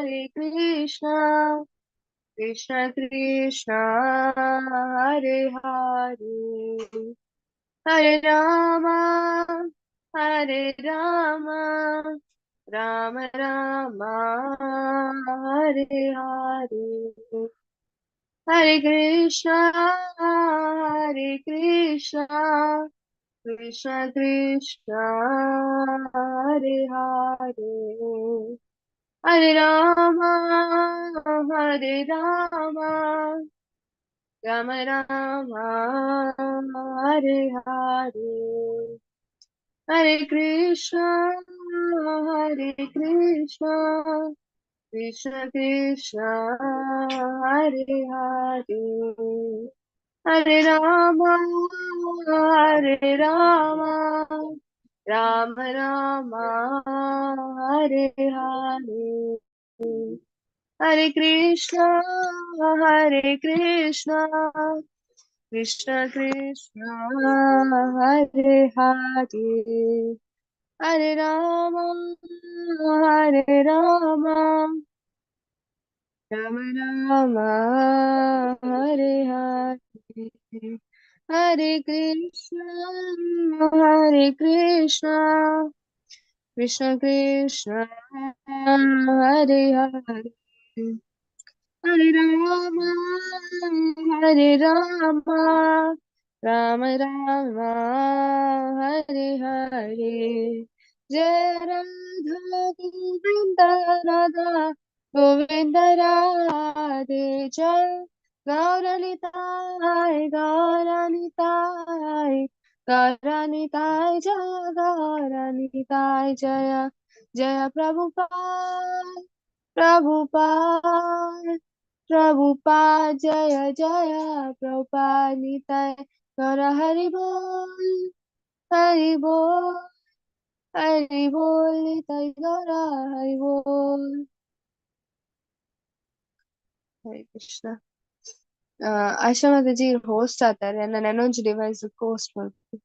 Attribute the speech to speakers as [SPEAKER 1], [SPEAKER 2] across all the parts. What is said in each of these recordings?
[SPEAKER 1] Krishna Krishna Krishna Hare Hare Hare Rama Hare Rama Rama Rama Hare Hare Hare Krishna Krishna Krishna Hare Hare Hare Rama Rama Rama Hare Hare Hare Krishna Krishna Krishna Hare Hare Hare Rama Rama Rama Hare Hare Hare Krishna Krishna Krishna Hare Hare Hare Rama Rama Rama Hare Hare Hare Krishna Krishna Krishna Hare Hare Hare Rama Rama Rama Hare Hare Jai Radha Govinda Radha Govinda Radhe Jai Gauranitai Gauranitai Gauranitai Jaya Gauranitai Jaya Jaya Prabhupada Prabhupada Prabhupada Jaya Jaya Prabhupada Nitai Gaura Hari Bol Hari Bol Hari Bol Nitai Gaura Hari Bol Hare Krishna. ಆಶ್ರಮದ host ಆಗ್ತಾರೆ ನನ್ನ ಇನ್ನೊಂದು device host ಮಾಡ್ತೀನಿ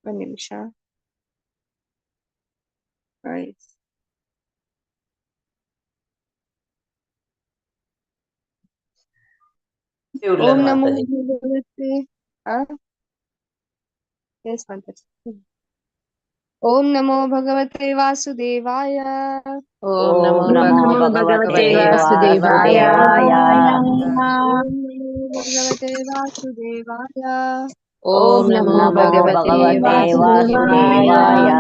[SPEAKER 1] ಒಂದು ನಿಮಿಷ ಓಂ ನಮೋ ಭಗವತೆ ಓಂ ನಮೋ ಭಗವತೆ ವಾಸುದೇವಾಯ
[SPEAKER 2] ಓಂ ನಮೋ ಭಗವತೆ ವಾಸುದೇವಾಯ
[SPEAKER 1] ಓಂ ನಮೋ ಭಗವತೆ ವಾಸುದೇವಾಯ
[SPEAKER 2] ಓಂ ನಮೋ ಭಗವತೆ ವಾಸುದೇವಾಯ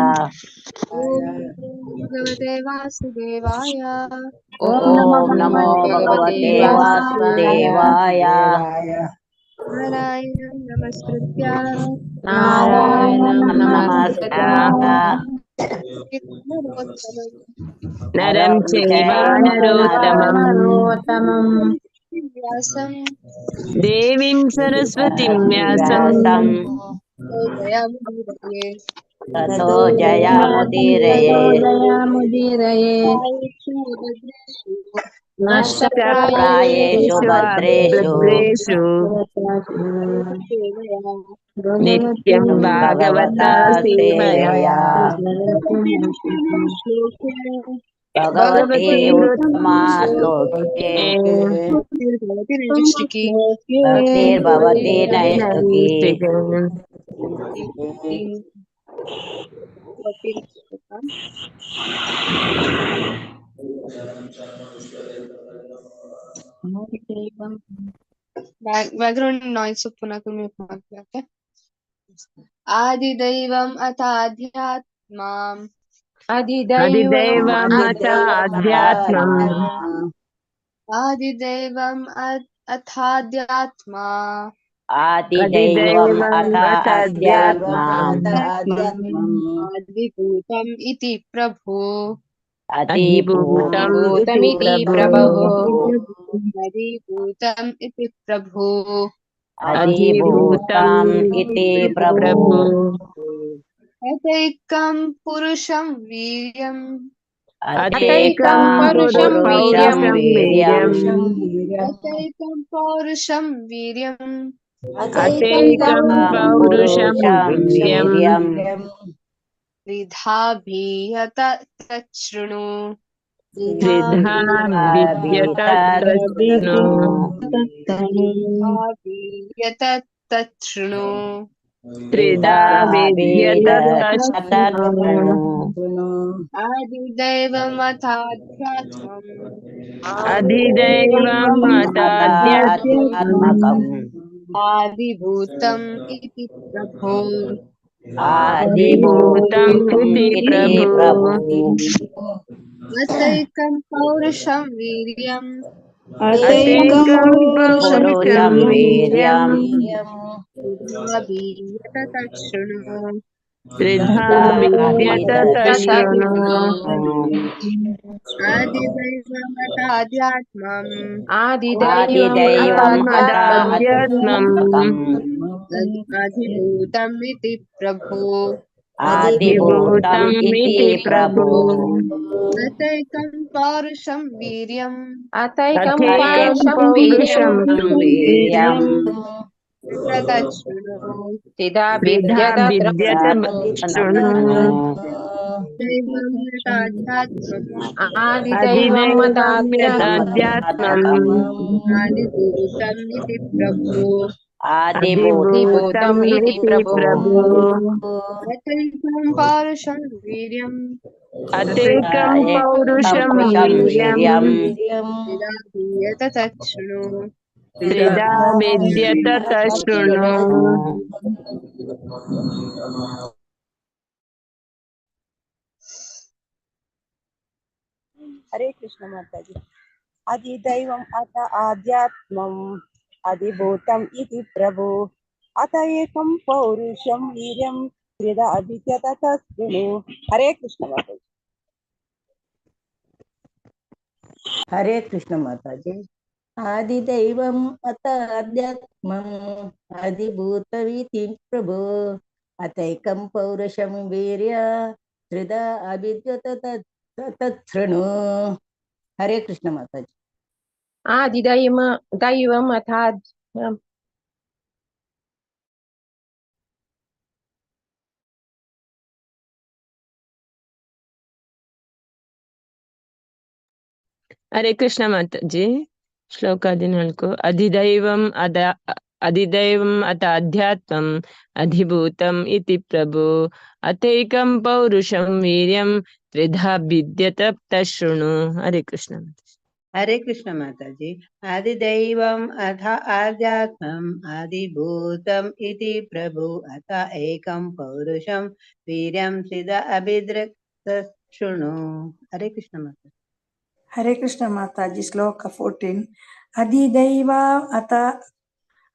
[SPEAKER 1] ಓಂ ಭಗವತೆ ವಾಸುದೇವಾಯ
[SPEAKER 2] ಓಂ ನಮೋ ಭಗವತೆ ವಾಸುದೇವಾಯ
[SPEAKER 1] ನಾರಾಯಣಂ ನಮಸ್ಕೃತ್ಯ
[SPEAKER 2] ನಾರಾಯಣಂ ನಮಸ್ಕೃತ್ಯ
[SPEAKER 3] ನರಂ ಚೈವ ನರೋತ್ತಮಂ
[SPEAKER 1] ವ್ಯಾಸಂ
[SPEAKER 3] ದೇವೀಂ ಸರಸ್ವತಿಂ ವ್ಯಾಸಂ
[SPEAKER 1] ಜಯಮುದೀರಯೇ
[SPEAKER 2] ತಥೋ ಜಯಮುದೀರಯೇ ನಷ್ಟಪ್ರಾಯೇಷು ಭದ್ರೇಷು
[SPEAKER 3] ನಿತ್ಯಂ ಭಾಗವತಾ ಸೇವಯಾ
[SPEAKER 2] ಭಗವತಿ ಉತ್ತಮಾ ಶ್ಲೋಕೆ ಭಕ್ತಿರ್ಭವತಿ ನೈಷ್ಠಿಕಿ
[SPEAKER 1] ಬ್ಯಾಕ್ಗ್ರೌಂಡ್ ನಾಯ್ಸ್ ಪುನಃ ಮ್ಯೂಟ್ ಮಾಡ್ಬೇಕು. ಆದಿದೈವಂ ಅಥಾಧ್ಯಾತ್ಮಂ
[SPEAKER 3] ಅಧಿದೈವಂ ಅಧ್ಯಾತ್ಮಂ
[SPEAKER 1] ಆದಿದೈವಂ ಅಥಾಧ್ಯಾತ್ಮ
[SPEAKER 2] ಆದಿದೈವಂ ಅಧ್ಯಾತ್ಮಂ
[SPEAKER 1] ಆದಿಭೂತಂ ಇತಿ ಪ್ರಭು
[SPEAKER 2] ಅಧಿಭೂತಂ
[SPEAKER 3] ಇತಿ ಪ್ರಭು
[SPEAKER 1] ಅಧಿಭೂತಂ ಇತಿ ಪ್ರಭು
[SPEAKER 2] ಅಧಿಭೂತಂ ಇತಿ ಪ್ರಭು
[SPEAKER 1] ಅತೈಕಂ ಪುರುಷಂ ವೀರ್ಯಂ
[SPEAKER 2] ಅತೈಕಂ ಪುರುಷಂ ವೀರ್ಯಂ
[SPEAKER 1] ಅತೈಕಂ ಪೌರುಷಂ ವೀರ್ಯಂ
[SPEAKER 3] ಅತೈಕಂ ಪೌರುಷಂ ವೀರ್ಯಂ
[SPEAKER 1] ತ್ರಿಧಾ ಭೀಯತ ತಚ್ಛೃಣು
[SPEAKER 3] त्रिधा विद्यत तच्छृणु
[SPEAKER 1] तच्छृणु
[SPEAKER 3] त्रिधा विद्यत तच्छृणु
[SPEAKER 1] आदिदैवमथाध्यात्मम्
[SPEAKER 3] अधिदैवं मताध्यात्मम्
[SPEAKER 2] अताध्यात्मकम्
[SPEAKER 1] आदिभूतम् इति प्रभो
[SPEAKER 3] अधिभूतम् इति
[SPEAKER 2] इति
[SPEAKER 3] प्रभु
[SPEAKER 2] प्रभु
[SPEAKER 1] अतैकं पौरुषं वीर्यम्
[SPEAKER 3] अतेकं
[SPEAKER 2] पुरुषं
[SPEAKER 3] पौरुषं वीर्यम्
[SPEAKER 2] वीर्यम्
[SPEAKER 1] विद्यत तच्छृणु
[SPEAKER 3] त्रिधा
[SPEAKER 2] तदा
[SPEAKER 3] विद्यत तच्छृणु
[SPEAKER 2] विदतशृणु
[SPEAKER 1] आदिदैवमताध्यात्मम्
[SPEAKER 2] आदिदैवम्
[SPEAKER 3] मदाध्यात्मम्
[SPEAKER 2] अताध्यात्मकम्
[SPEAKER 1] अधिभूतम् इति प्रभो
[SPEAKER 2] आदिभूतम् इति
[SPEAKER 3] अधिभूतमिति
[SPEAKER 2] प्रभु
[SPEAKER 3] प्रभु
[SPEAKER 1] अतैकं पौरुषं वीर्यम्
[SPEAKER 3] अथैकं पौरुषं
[SPEAKER 2] पुरुषं वीर्यम्
[SPEAKER 3] वीर्यम्
[SPEAKER 1] तच्छृणु
[SPEAKER 3] त्रिधा विद्यत शृणु
[SPEAKER 2] शृणु
[SPEAKER 1] दैवं यथाध्यात्मम्
[SPEAKER 3] अधिदैवं यथाध्यात्मम्
[SPEAKER 1] आदिभूतम् इति प्रभो
[SPEAKER 2] आदिभूतम्
[SPEAKER 3] अधिभूतम् इति प्रभु
[SPEAKER 1] अतैकं पौरुषं वीर्यम्
[SPEAKER 3] अतेकं
[SPEAKER 2] एकं
[SPEAKER 3] पौरुषं
[SPEAKER 2] पुरुषं
[SPEAKER 3] वीर्यम्
[SPEAKER 2] वीर्यम्
[SPEAKER 1] विदाहीयत तच्छृणु
[SPEAKER 3] त्रिधा विद्यत तच्छृणु
[SPEAKER 4] हरे कृष्ण माता जी। अधिदैवम् अथ आध्यात्मम् अधिभूतम् इति प्रभु अत एकं पौरुषं वीर्यं त्रिधा अभिद्यत तच्छृणु। हरे कृष्ण माता जी।
[SPEAKER 5] हरे कृष्ण माता जी। आदिदैवम् अत अध्यात्मम् अधिभूतमिति प्रभु अतैकं पौरुषं वीर्य त्रिधा अभिद्यत तच्छृणु। हरे कृष्ण माता जी।
[SPEAKER 6] दैवम् अथात्
[SPEAKER 3] हरे कृष्ण माता जी श्लोक 14 अधिदैवम् अथ अध्यात्मम् अधिभूतम् इति प्रभु अतैकं पौरुषं वीर्यं त्रिधा विद्यत तच्छृणु। हरे कृष्ण।
[SPEAKER 7] हरे कृष्ण माता जी। आदिदैवम् अथ आध्यात्मम् आदिभूतम् इति प्रभु अथ एकं पौरुषं वीर्यं सिदा अभिद्रक्त शृणु। हरे कृष्ण माता।
[SPEAKER 8] हरे कृष्ण माता जी। श्लोक 14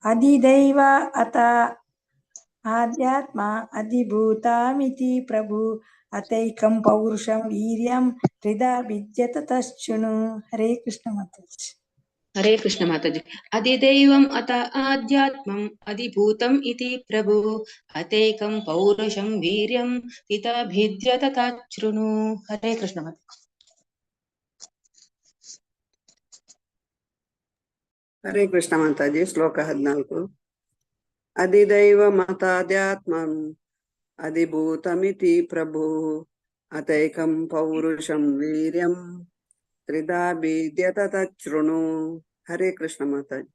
[SPEAKER 8] अधिदैव अत आध्यात्मा अधिभूतामिति प्रभु अतैकं पौरुषं वीर्यं त्रिधा विद्यत तच्छृणु। हरे कृष्ण माता जी।
[SPEAKER 9] हरे कृष्ण माता जी। अधिदैवम् अत आध्यात्मम् अधिभूतम् इति प्रभु अतैकं पौरुषं वीर्यं तिता भिद्यत तच्छृणु। हरे कृष्ण माता।
[SPEAKER 10] हरे कृष्ण माता जी। श्लोक 14 अधिदैवमताध्यात्मम् अधिभूतमिति प्रभु अतैकं पौरुषं वीर्यं त्रिधा विद्यत तच्छृणु। हरे कृष्ण माता जी।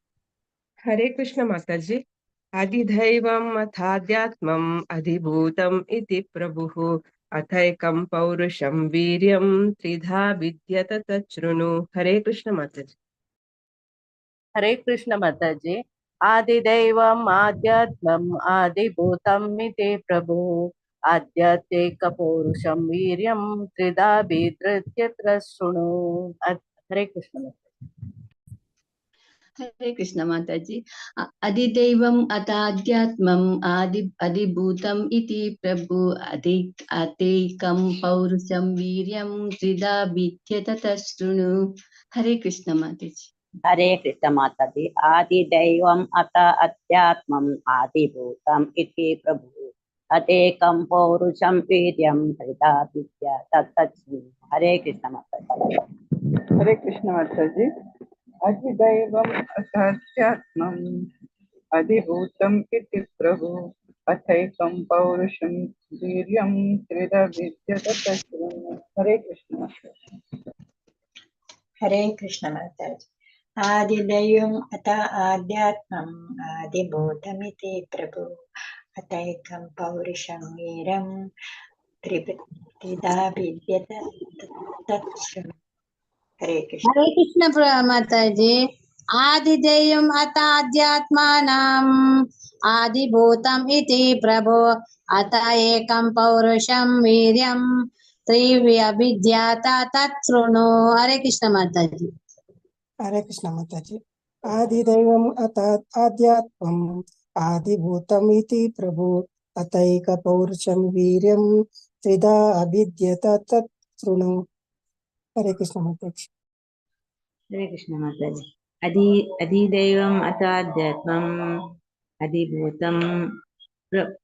[SPEAKER 6] हरे कृष्ण माता जी। अधिदैवम् अथाध्यात्मम् अधिभूतम् इति प्रभुः अथैकं पौरुषं वीर्यं त्रिधा विद्यत तच्छृणु। हरे कृष्ण माता जी।
[SPEAKER 2] हरे कृष्ण माता जी। आदिदैवम् आध्यात्मम् आदिभूतम् इति प्रभु आध्यात्मिकपौरुषं वीर्यं त्रिधा विधृत्य शृणु। हरे कृष्ण माता।
[SPEAKER 9] हरे कृष्ण माता जी। अधिदैवम् अथाध्यात्मम् अधिभूतम् इति प्रभु अतैकं पौरुषं वीर्यं त्रिधा विद्यत तच्छृणु। हरे कृष्ण माता जी।
[SPEAKER 2] हरे कृष्ण माता जी। आदिदैवम् अथ अध्यात्मम् आदिभूतम् इति प्रभु अतेकं पौरुषं वीर्यं त्रिधा विद्यत तच्छृणु। हरे कृष्ण माता जी।
[SPEAKER 4] हरे कृष्ण माता जी। अधिदैवम् अथाध्यात्मम् अधिभूतम् इति प्रभु अथैकं पौरुषं वीर्यं त्रिधा विद्यत तच्छृणु। हरे कृष्ण माता जी।
[SPEAKER 8] हरे कृष्ण माता जी। आदिदैवम् अथ आध्यात्मम् आदिभूतमिति प्रभु अतैकं पौरुषं वीरं त्रिधा विद्यत तत्शृणु। हरे कृष्ण।
[SPEAKER 2] हरे कृष्ण माता जी। आदिदेयम् अथ आध्यात्मानाम् आदिभूतम् इति प्रभो अत एकं पौरुषं वीर्यं त्रिव्यभिद्याता तत्शृणु। हरे कृष्ण माता जी।
[SPEAKER 11] हरे कृष्ण माता जी। आदिदैवम् अथ आध्यात्मम् आदिभूतम् इति प्रभु अतैकपौरुषं वीर्यं त्रिधा अभिद्यत तत् शृणु। हरे कृष्ण माता जी।
[SPEAKER 3] हरे कृष्ण माता जी। अधिदैवम् अथाध्यात्मम् अधिभूतम्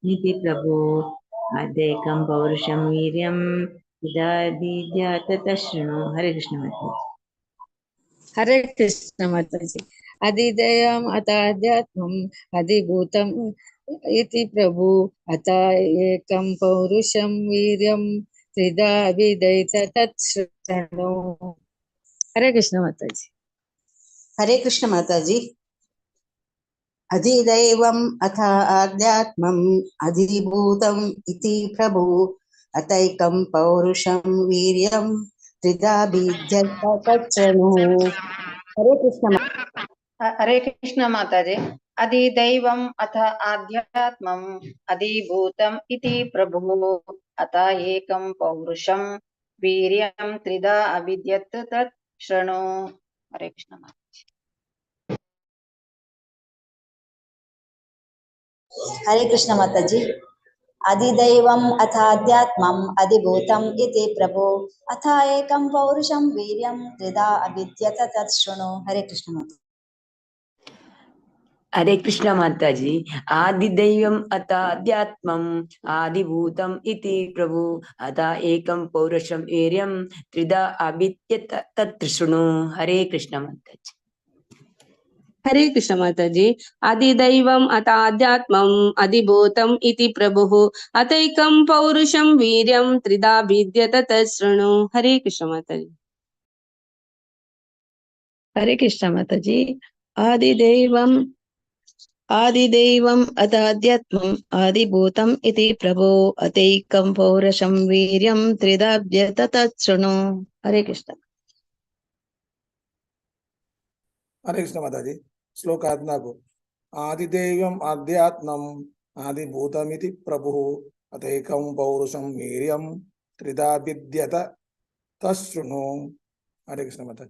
[SPEAKER 3] इति प्रभु अतैकं पौरुषं वीर्यं विदधीद्यात् तच्छृणु। हरे कृष्ण माता जी।
[SPEAKER 12] हरे कृष्ण माता जी। अधिदैवम् अथाध्यात्मम् अधिभूतम् इति प्रभु अत एकं पौरुषं वीर्यं त्रिधा विदयित तत्शृणु। हरे कृष्ण माता जी।
[SPEAKER 2] हरे कृष्ण माता जी। अधिदैवम् अथ आध्यात्मम् अधिभूतम् इति प्रभु अतैकं पौरुषं वीर्यं त्रिधा विद्यत तत्शृणु। हरे कृष्ण।
[SPEAKER 13] हरे कृष्ण माता जी। अधिदैवम् अथ आध्यात्मम् अधिभूतम् इति प्रभु अत एकं पौरुषं वीर्यं त्रिधा अभिद्यत तत् शृणु। हरे कृष्ण माता जी।
[SPEAKER 2] हरे कृष्ण माता जी। अधिदैवम् अथ आध्यात्मम् अधिभूतम् इति प्रभु अथ एकं पौरुषं वीर्यं त्रिधा अभिद्यत तत् शृणु। हरे कृष्ण माता।
[SPEAKER 14] हरे कृष्ण माता जी। आदिदैवम् अथ अध्यात्मम् आदिभूतम् इति प्रभु अथ एकं पौरुषं वीर्यं त्रिधा अभिद्यत तत् शृणु। हरे कृष्ण माता जी।
[SPEAKER 15] हरे कृष्ण माता जी। आदिदैवम् अथ आध्यात्मम् अधिभूतम् इति प्रभुः अतैकं पौरुषं वीर्यं त्रिधा विद्यत तच्छृणु। हरे कृष्ण माता जी।
[SPEAKER 12] हरे कृष्ण माता जी। आदिदैवम् अथ आध्यात्मम् आदिभूतम् इति प्रभो अतैकं पौरुषं वीर्यं त्रिधा विद्यत तच्छृणु। हरे कृष्ण।
[SPEAKER 16] हरे कृष्ण माता जी। श्लोक 14 आदिदेव्यम् आध्यात्मम् आदिभूतमिति प्रभुः अतैकं पौरुषं वीर्यं त्रिधा विद्यत तच्छृणु। हरे कृष्ण माता जी।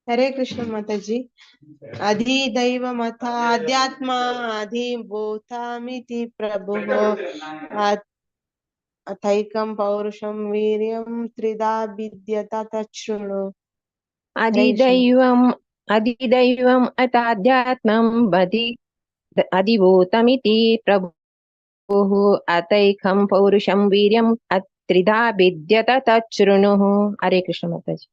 [SPEAKER 6] हरे कृष्ण माता जी। अधिदैवमथ आध्यात्मा अधिभूतमिति प्रभुः अथैकं पौरुषं वीर्यं त्रिधा विद्यत तच्छृणु।
[SPEAKER 3] अधिदैवम् अथाध्यात्मम् अधिभूतमिति प्रभुः अतैकं पौरुषं वीर्यं त्रिधा विद्यत तच्छृणु। हरे कृष्ण माता जी।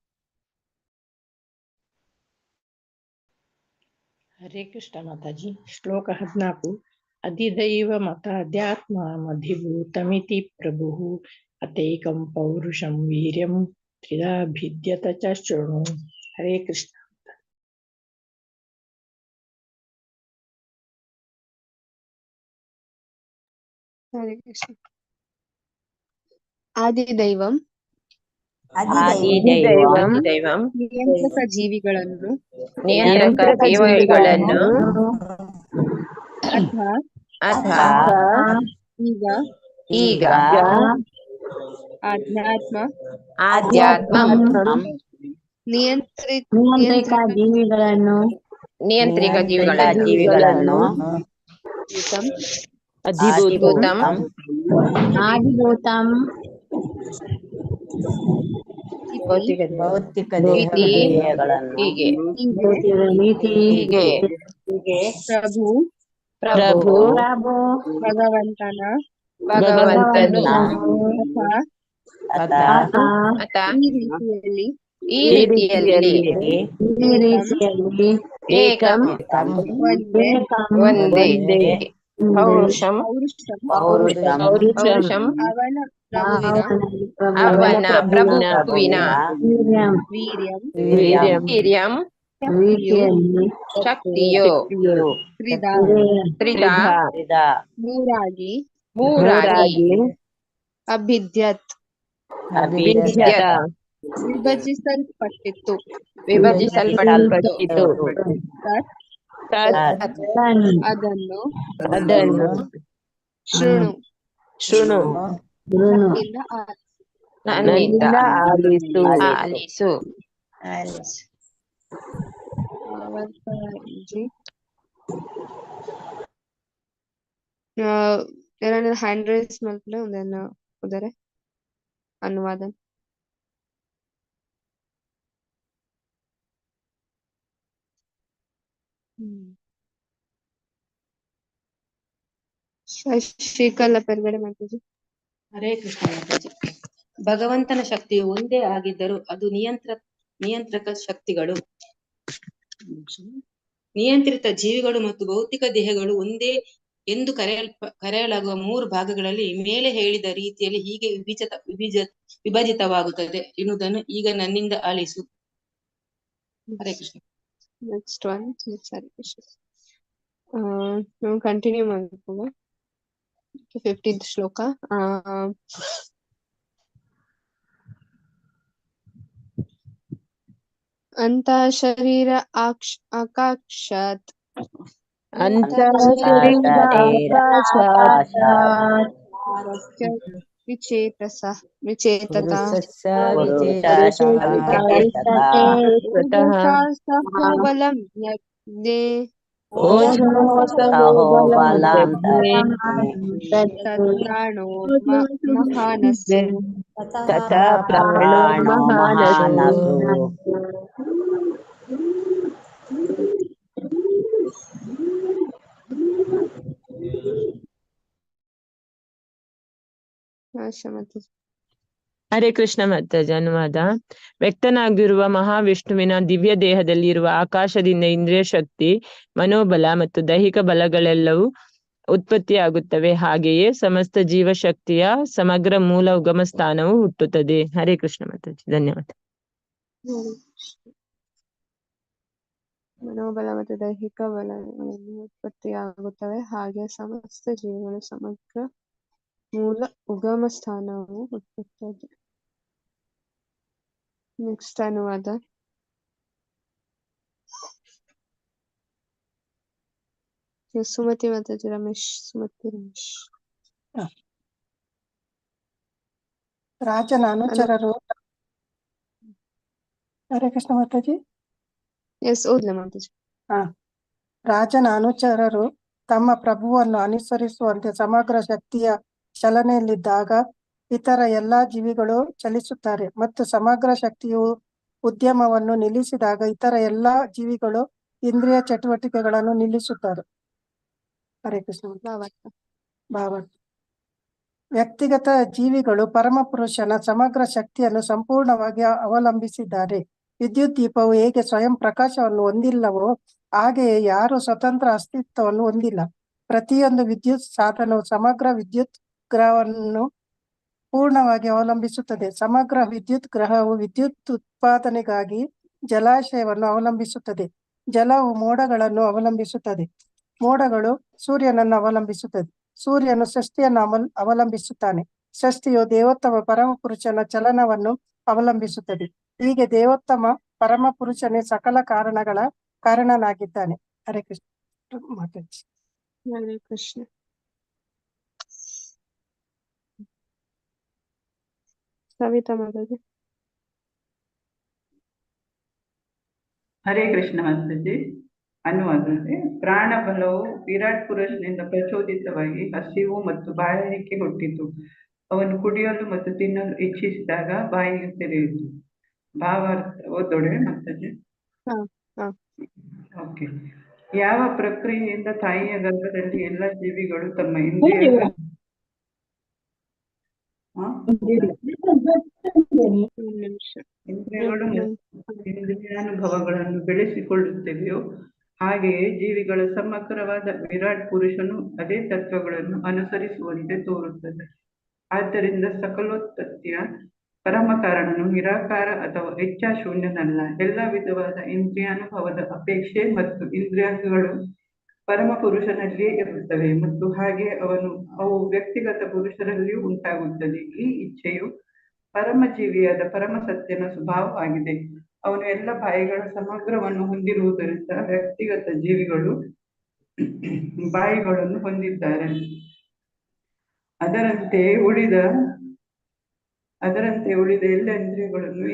[SPEAKER 17] हरे कृष्ण माता जी। श्लोक 14 अधिदैवमताध्यात्मामधिभूतमिति प्रभुः अतैकं पौरुषं वीर्यं त्रिधा भिद्यत च शृणु। हरे कृष्ण।
[SPEAKER 1] हरे कृष्ण। आदिदैवಂ ನಿಯಂತ್ರಕ ಜೀವಿಗಳನ್ನು ಈಗ
[SPEAKER 3] ಆಧ್ಯಾತ್ಮ ನಿಯಂತ್ರಿತ ಜೀವಿಗಳನ್ನು ಅಧಿಭೂತಂ
[SPEAKER 2] ಭೌತಿಕ ದೇಹಗಳನ್ನು
[SPEAKER 3] ಹೀಗೆ ಪ್ರಭು ಭಗವಂತನು ಈ ರೀತಿಯಲ್ಲಿ ಏಕಂ ಒಂದೇ ಪೌರುಷಂ
[SPEAKER 1] ಪ್ರಭುವಿನ
[SPEAKER 3] ಅವನ ಪ್ರಭುವಿನ
[SPEAKER 2] ಪ್ರಭುವಿನ
[SPEAKER 1] ವೀರ್ಯಂ
[SPEAKER 2] ವೀರ್ಯಂ
[SPEAKER 3] ವೀರ್ಯಂ ಶಕ್ತಿಯು
[SPEAKER 1] ತ್ರಿಧಾ
[SPEAKER 3] ತ್ರಿಧಾ
[SPEAKER 1] ಮೂರಾಗಿ
[SPEAKER 3] ಮೂರಾಗಿ
[SPEAKER 1] ಅಭಿದ್ಯತ್
[SPEAKER 3] ವಿದ್ಯತ
[SPEAKER 1] ವಿಭಜಿಸಲ್ಪಟ್ಟಿತ್ತು
[SPEAKER 3] ವಿಭಜಿಸಲ್ಪಟ್ಟಿತು
[SPEAKER 1] ತತ್
[SPEAKER 3] ತತ್
[SPEAKER 1] ಅದನ್ನು
[SPEAKER 3] ಅದನ್ನು
[SPEAKER 1] ಶೃಣು
[SPEAKER 3] ಶೃಣು
[SPEAKER 1] ನನ್ನಿಂದ
[SPEAKER 3] ನನ್ನಿಂದ ಆಲಿಸು ಆಲಿಸು
[SPEAKER 1] ಜಿ ఏదైనా హ్యాండ్ రైస్ మధ్యలో ఉందన్న ఉదరే అనువాదం ಶ್ರೀಕಲ್ಲ ಪೆರ್ಗಡೆ ಮಾತಾಜಿ.
[SPEAKER 9] ಹರೇ ಕೃಷ್ಣ ಮಾತಾಜಿ. ಭಗವಂತನ ಶಕ್ತಿಯು ಒಂದೇ ಆಗಿದ್ದರೂ ಅದು ನಿಯಂತ್ರಕ ಶಕ್ತಿಗಳು, ನಿಯಂತ್ರಿತ ಜೀವಿಗಳು ಮತ್ತು ಭೌತಿಕ ದೇಹಗಳು ಒಂದೇ ಎಂದು ಕರೆಯಲಾಗುವ 3 ಭಾಗಗಳಲ್ಲಿ ಮೇಲೆ ಹೇಳಿದ ರೀತಿಯಲ್ಲಿ ಹೀಗೆ ವಿಭಜಿತವಾಗುತ್ತದೆ ಎನ್ನುವುದನ್ನು ಈಗ ನನ್ನಿಂದ ಆಲಿಸು. ಹರೇ ಕೃಷ್ಣ.
[SPEAKER 1] Next one Hare Krishna. ನಾವು ಕಂಟಿನ್ಯೂ ಮಾಡ್ಬೇಕು. 15th ಶ್ಲೋಕ. ಅಂತ ಶರೀರ ಆಕಾಶಾತ್ ವಿಚೇತತಾ ಬಲಂ ಯಜ್ಞೆ ತತ್ಪ್ರಾಣೋ ಮಹಾನಸು
[SPEAKER 3] ತಥಾ ಪ್ರಾಣೋ ಮಹಾನಸು. ಹರೇ ಕೃಷ್ಣ ಮಾತಾಜಿ. ಅನುವಾದ. ವ್ಯಕ್ತನಾಗಿರುವ ಮಹಾವಿಷ್ಣುವಿನ ದಿವ್ಯ ದೇಹದಲ್ಲಿ ಇರುವ ಆಕಾಶದಿಂದ ಇಂದ್ರಿಯ ಶಕ್ತಿ, ಮನೋಬಲ ಮತ್ತು ದೈಹಿಕ ಬಲಗಳೆಲ್ಲವೂ ಉತ್ಪತ್ತಿಯಾಗುತ್ತವೆ. ಹಾಗೆಯೇ ಸಮಸ್ತ ಜೀವಶಕ್ತಿಯ ಸಮಗ್ರ ಮೂಲ ಉಗಮ ಸ್ಥಾನವು ಹುಟ್ಟುತ್ತದೆ. ಹರೇ ಕೃಷ್ಣ ಮಾತಾಜಿ. ಧನ್ಯವಾದ.
[SPEAKER 1] ಮನೋಬಲ ಮತ್ತು ದೈಹಿಕ ಬಲಗಳನ್ನು ಉತ್ಪತ್ತಿಯಾಗುತ್ತವೆ. ಹಾಗೆ ಸಮಸ್ತ ಜೀವಗಳ ಸಮಗ್ರ ಮೂಲ ಉಗಮ ಸ್ಥಾನವು ಹುಟ್ಟುತ್ತದೆ. ನೆಕ್ಸ್ಟ್ ಅನುವಾದ. ಸುಮತಿ ಮಾತಾಜಿ. ಸುಮತಿ ರಮೇಶ್.
[SPEAKER 11] ರಾಜನ ಅನುಚರರು. ಹರೇ ಕೃಷ್ಣ ಮಾತಾಜಿ.
[SPEAKER 1] ಎಸ್ ಓದ್ಲ ಮಾತಾಜಿ.
[SPEAKER 11] ರಾಜನ ಅನುಚರರು ತಮ್ಮ ಪ್ರಭುವನ್ನು ಅನುಸರಿಸುವಂತೆ ಸಮಗ್ರ ಶಕ್ತಿಯ ಚಲನೆಯಲ್ಲಿದ್ದಾಗ ಇತರ ಎಲ್ಲಾ ಜೀವಿಗಳು ಚಲಿಸುತ್ತಾರೆ, ಮತ್ತು ಸಮಗ್ರ ಶಕ್ತಿಯು ಉದ್ಯಮವನ್ನು ನಿಲ್ಲಿಸಿದಾಗ ಇತರ ಎಲ್ಲಾ ಜೀವಿಗಳು ಇಂದ್ರಿಯ ಚಟುವಟಿಕೆಗಳನ್ನು ನಿಲ್ಲಿಸುತ್ತಾರೆ. ಹರೇ ಕೃಷ್ಣ. ಭಾವಾರ್ಥ. ವ್ಯಕ್ತಿಗತ ಜೀವಿಗಳು ಪರಮ ಪುರುಷನ ಸಮಗ್ರ ಶಕ್ತಿಯನ್ನು ಸಂಪೂರ್ಣವಾಗಿ ಅವಲಂಬಿಸಿದ್ದಾರೆ. ವಿದ್ಯುತ್ ದೀಪವು ಹೇಗೆ ಸ್ವಯಂ ಪ್ರಕಾಶವನ್ನು ಹೊಂದಿಲ್ಲವೋ ಹಾಗೆಯೇ ಯಾರು ಸ್ವತಂತ್ರ ಅಸ್ತಿತ್ವವನ್ನು ಹೊಂದಿಲ್ಲ. ಪ್ರತಿಯೊಂದು ವಿದ್ಯುತ್ ಸಾಧನವು ಸಮಗ್ರ ವಿದ್ಯುತ್ ಗ್ರಹವನ್ನು ಪೂರ್ಣವಾಗಿ ಅವಲಂಬಿಸುತ್ತದೆ. ಸಮಗ್ರ ವಿದ್ಯುತ್ ಗ್ರಹವು ವಿದ್ಯುತ್ ಉತ್ಪಾದನೆಗಾಗಿ ಜಲಾಶಯವನ್ನು ಅವಲಂಬಿಸುತ್ತದೆ. ಜಲವು ಮೋಡಗಳನ್ನು ಅವಲಂಬಿಸುತ್ತದೆ. ಮೋಡಗಳು ಸೂರ್ಯನನ್ನು ಅವಲಂಬಿಸುತ್ತದೆ. ಸೂರ್ಯನು ಷಷ್ಠಿಯನ್ನು ಅವಲಂಬಿಸುತ್ತಾನೆ. ಷಷ್ಠಿಯು ದೇವೋತ್ತಮ ಪರಮ ಪುರುಷನ ಚಲನವನ್ನು ಅವಲಂಬಿಸುತ್ತದೆ. ಹೀಗೆ ದೇವೋತ್ತಮ ಪರಮ ಪುರುಷನೇ ಸಕಲ ಕಾರಣಗಳ ಕಾರಣನಾಗಿದ್ದಾನೆ. ಹರೇ ಕೃಷ್ಣ ಮಾತಾಜಿ.
[SPEAKER 1] ಹರೇ ಕೃಷ್ಣ. ಸವಿತಾ ಮಾತಾಜಿ.
[SPEAKER 18] ಹರೇ ಕೃಷ್ಣ ಮಾತಾಜಿ. ಅನುವಾದ. ಪ್ರಾಣ ಬಲವು ವಿರಾಟ್ ಪುರುಷನಿಂದ ಪ್ರಚೋದಿತವಾಗಿ ಹಸಿವು ಮತ್ತು ಬಾಯಾರಿಕೆ ಹುಟ್ಟಿತು. ಅವನು ಕುಡಿಯಲು ಮತ್ತು ತಿನ್ನಲು ಇಚ್ಛಿಸಿದಾಗ ಬಾಯಿಗೆ ತೆರೆಯಿತು. ಭಾವಾರ್ಥ ಓದೋಡೆ ಮಾತಾಜಿ. ಓಕೆ. ಯಾವ ಪ್ರಕ್ರಿಯೆಯಿಂದ ತಾಯಿಯ ಗರ್ಭದಲ್ಲಿ ಎಲ್ಲ ಜೀವಿಗಳು ತಮ್ಮ ಇಂದ್ರಿಯಗಳು ಇಂದ್ರಿಯಾನುಭವಗಳನ್ನು ಬೆಳೆಸಿಕೊಳ್ಳುತ್ತವೆಯೋ ಹಾಗೆಯೇ ಜೀವಿಗಳ ಸಮಗ್ರವಾದ ವಿರಾಟ್ ಪುರುಷನು ಅದೇ ತತ್ವಗಳನ್ನು ಅನುಸರಿಸುವಂತೆ ತೋರುತ್ತದೆ. ಆದ್ದರಿಂದ ಸಕಲೋತ್ಪತ್ತಿಯ ಪರಮ ಕಾರಣನು ನಿರಾಕಾರ ಅಥವಾ ಇಚ್ಛಾಶೂನ್ಯನಲ್ಲ. ಎಲ್ಲ ವಿಧವಾದ ಇಂದ್ರಿಯಾನುಭವದ ಅಪೇಕ್ಷೆ ಮತ್ತು ಇಂದ್ರಿಯಾಂಗಗಳು ಪರಮ ಪುರುಷನಲ್ಲಿಯೇ ಇರುತ್ತವೆ ಮತ್ತು ಹಾಗೆ ಅವು ವ್ಯಕ್ತಿಗತ ಪುರುಷರಲ್ಲಿಯೂ ಉಂಟಾಗುತ್ತದೆ. ಈ ಇಚ್ಛೆಯು ಪರಮ ಜೀವಿಯಾದ ಪರಮ ಸತ್ಯನ ಸ್ವಭಾವವಾಗಿದೆ. ಅವನು ಎಲ್ಲ ಬಾಯಿಗಳ ಸಮಗ್ರವನ್ನು ಹೊಂದಿರುವುದರಿಂದ ವ್ಯಕ್ತಿಗತ ಜೀವಿಗಳು ಬಾಯಿಗಳನ್ನು ಹೊಂದಿದ್ದಾರೆ. ಅದರಂತೆ ಉಳಿದ ಎಲ್ಲ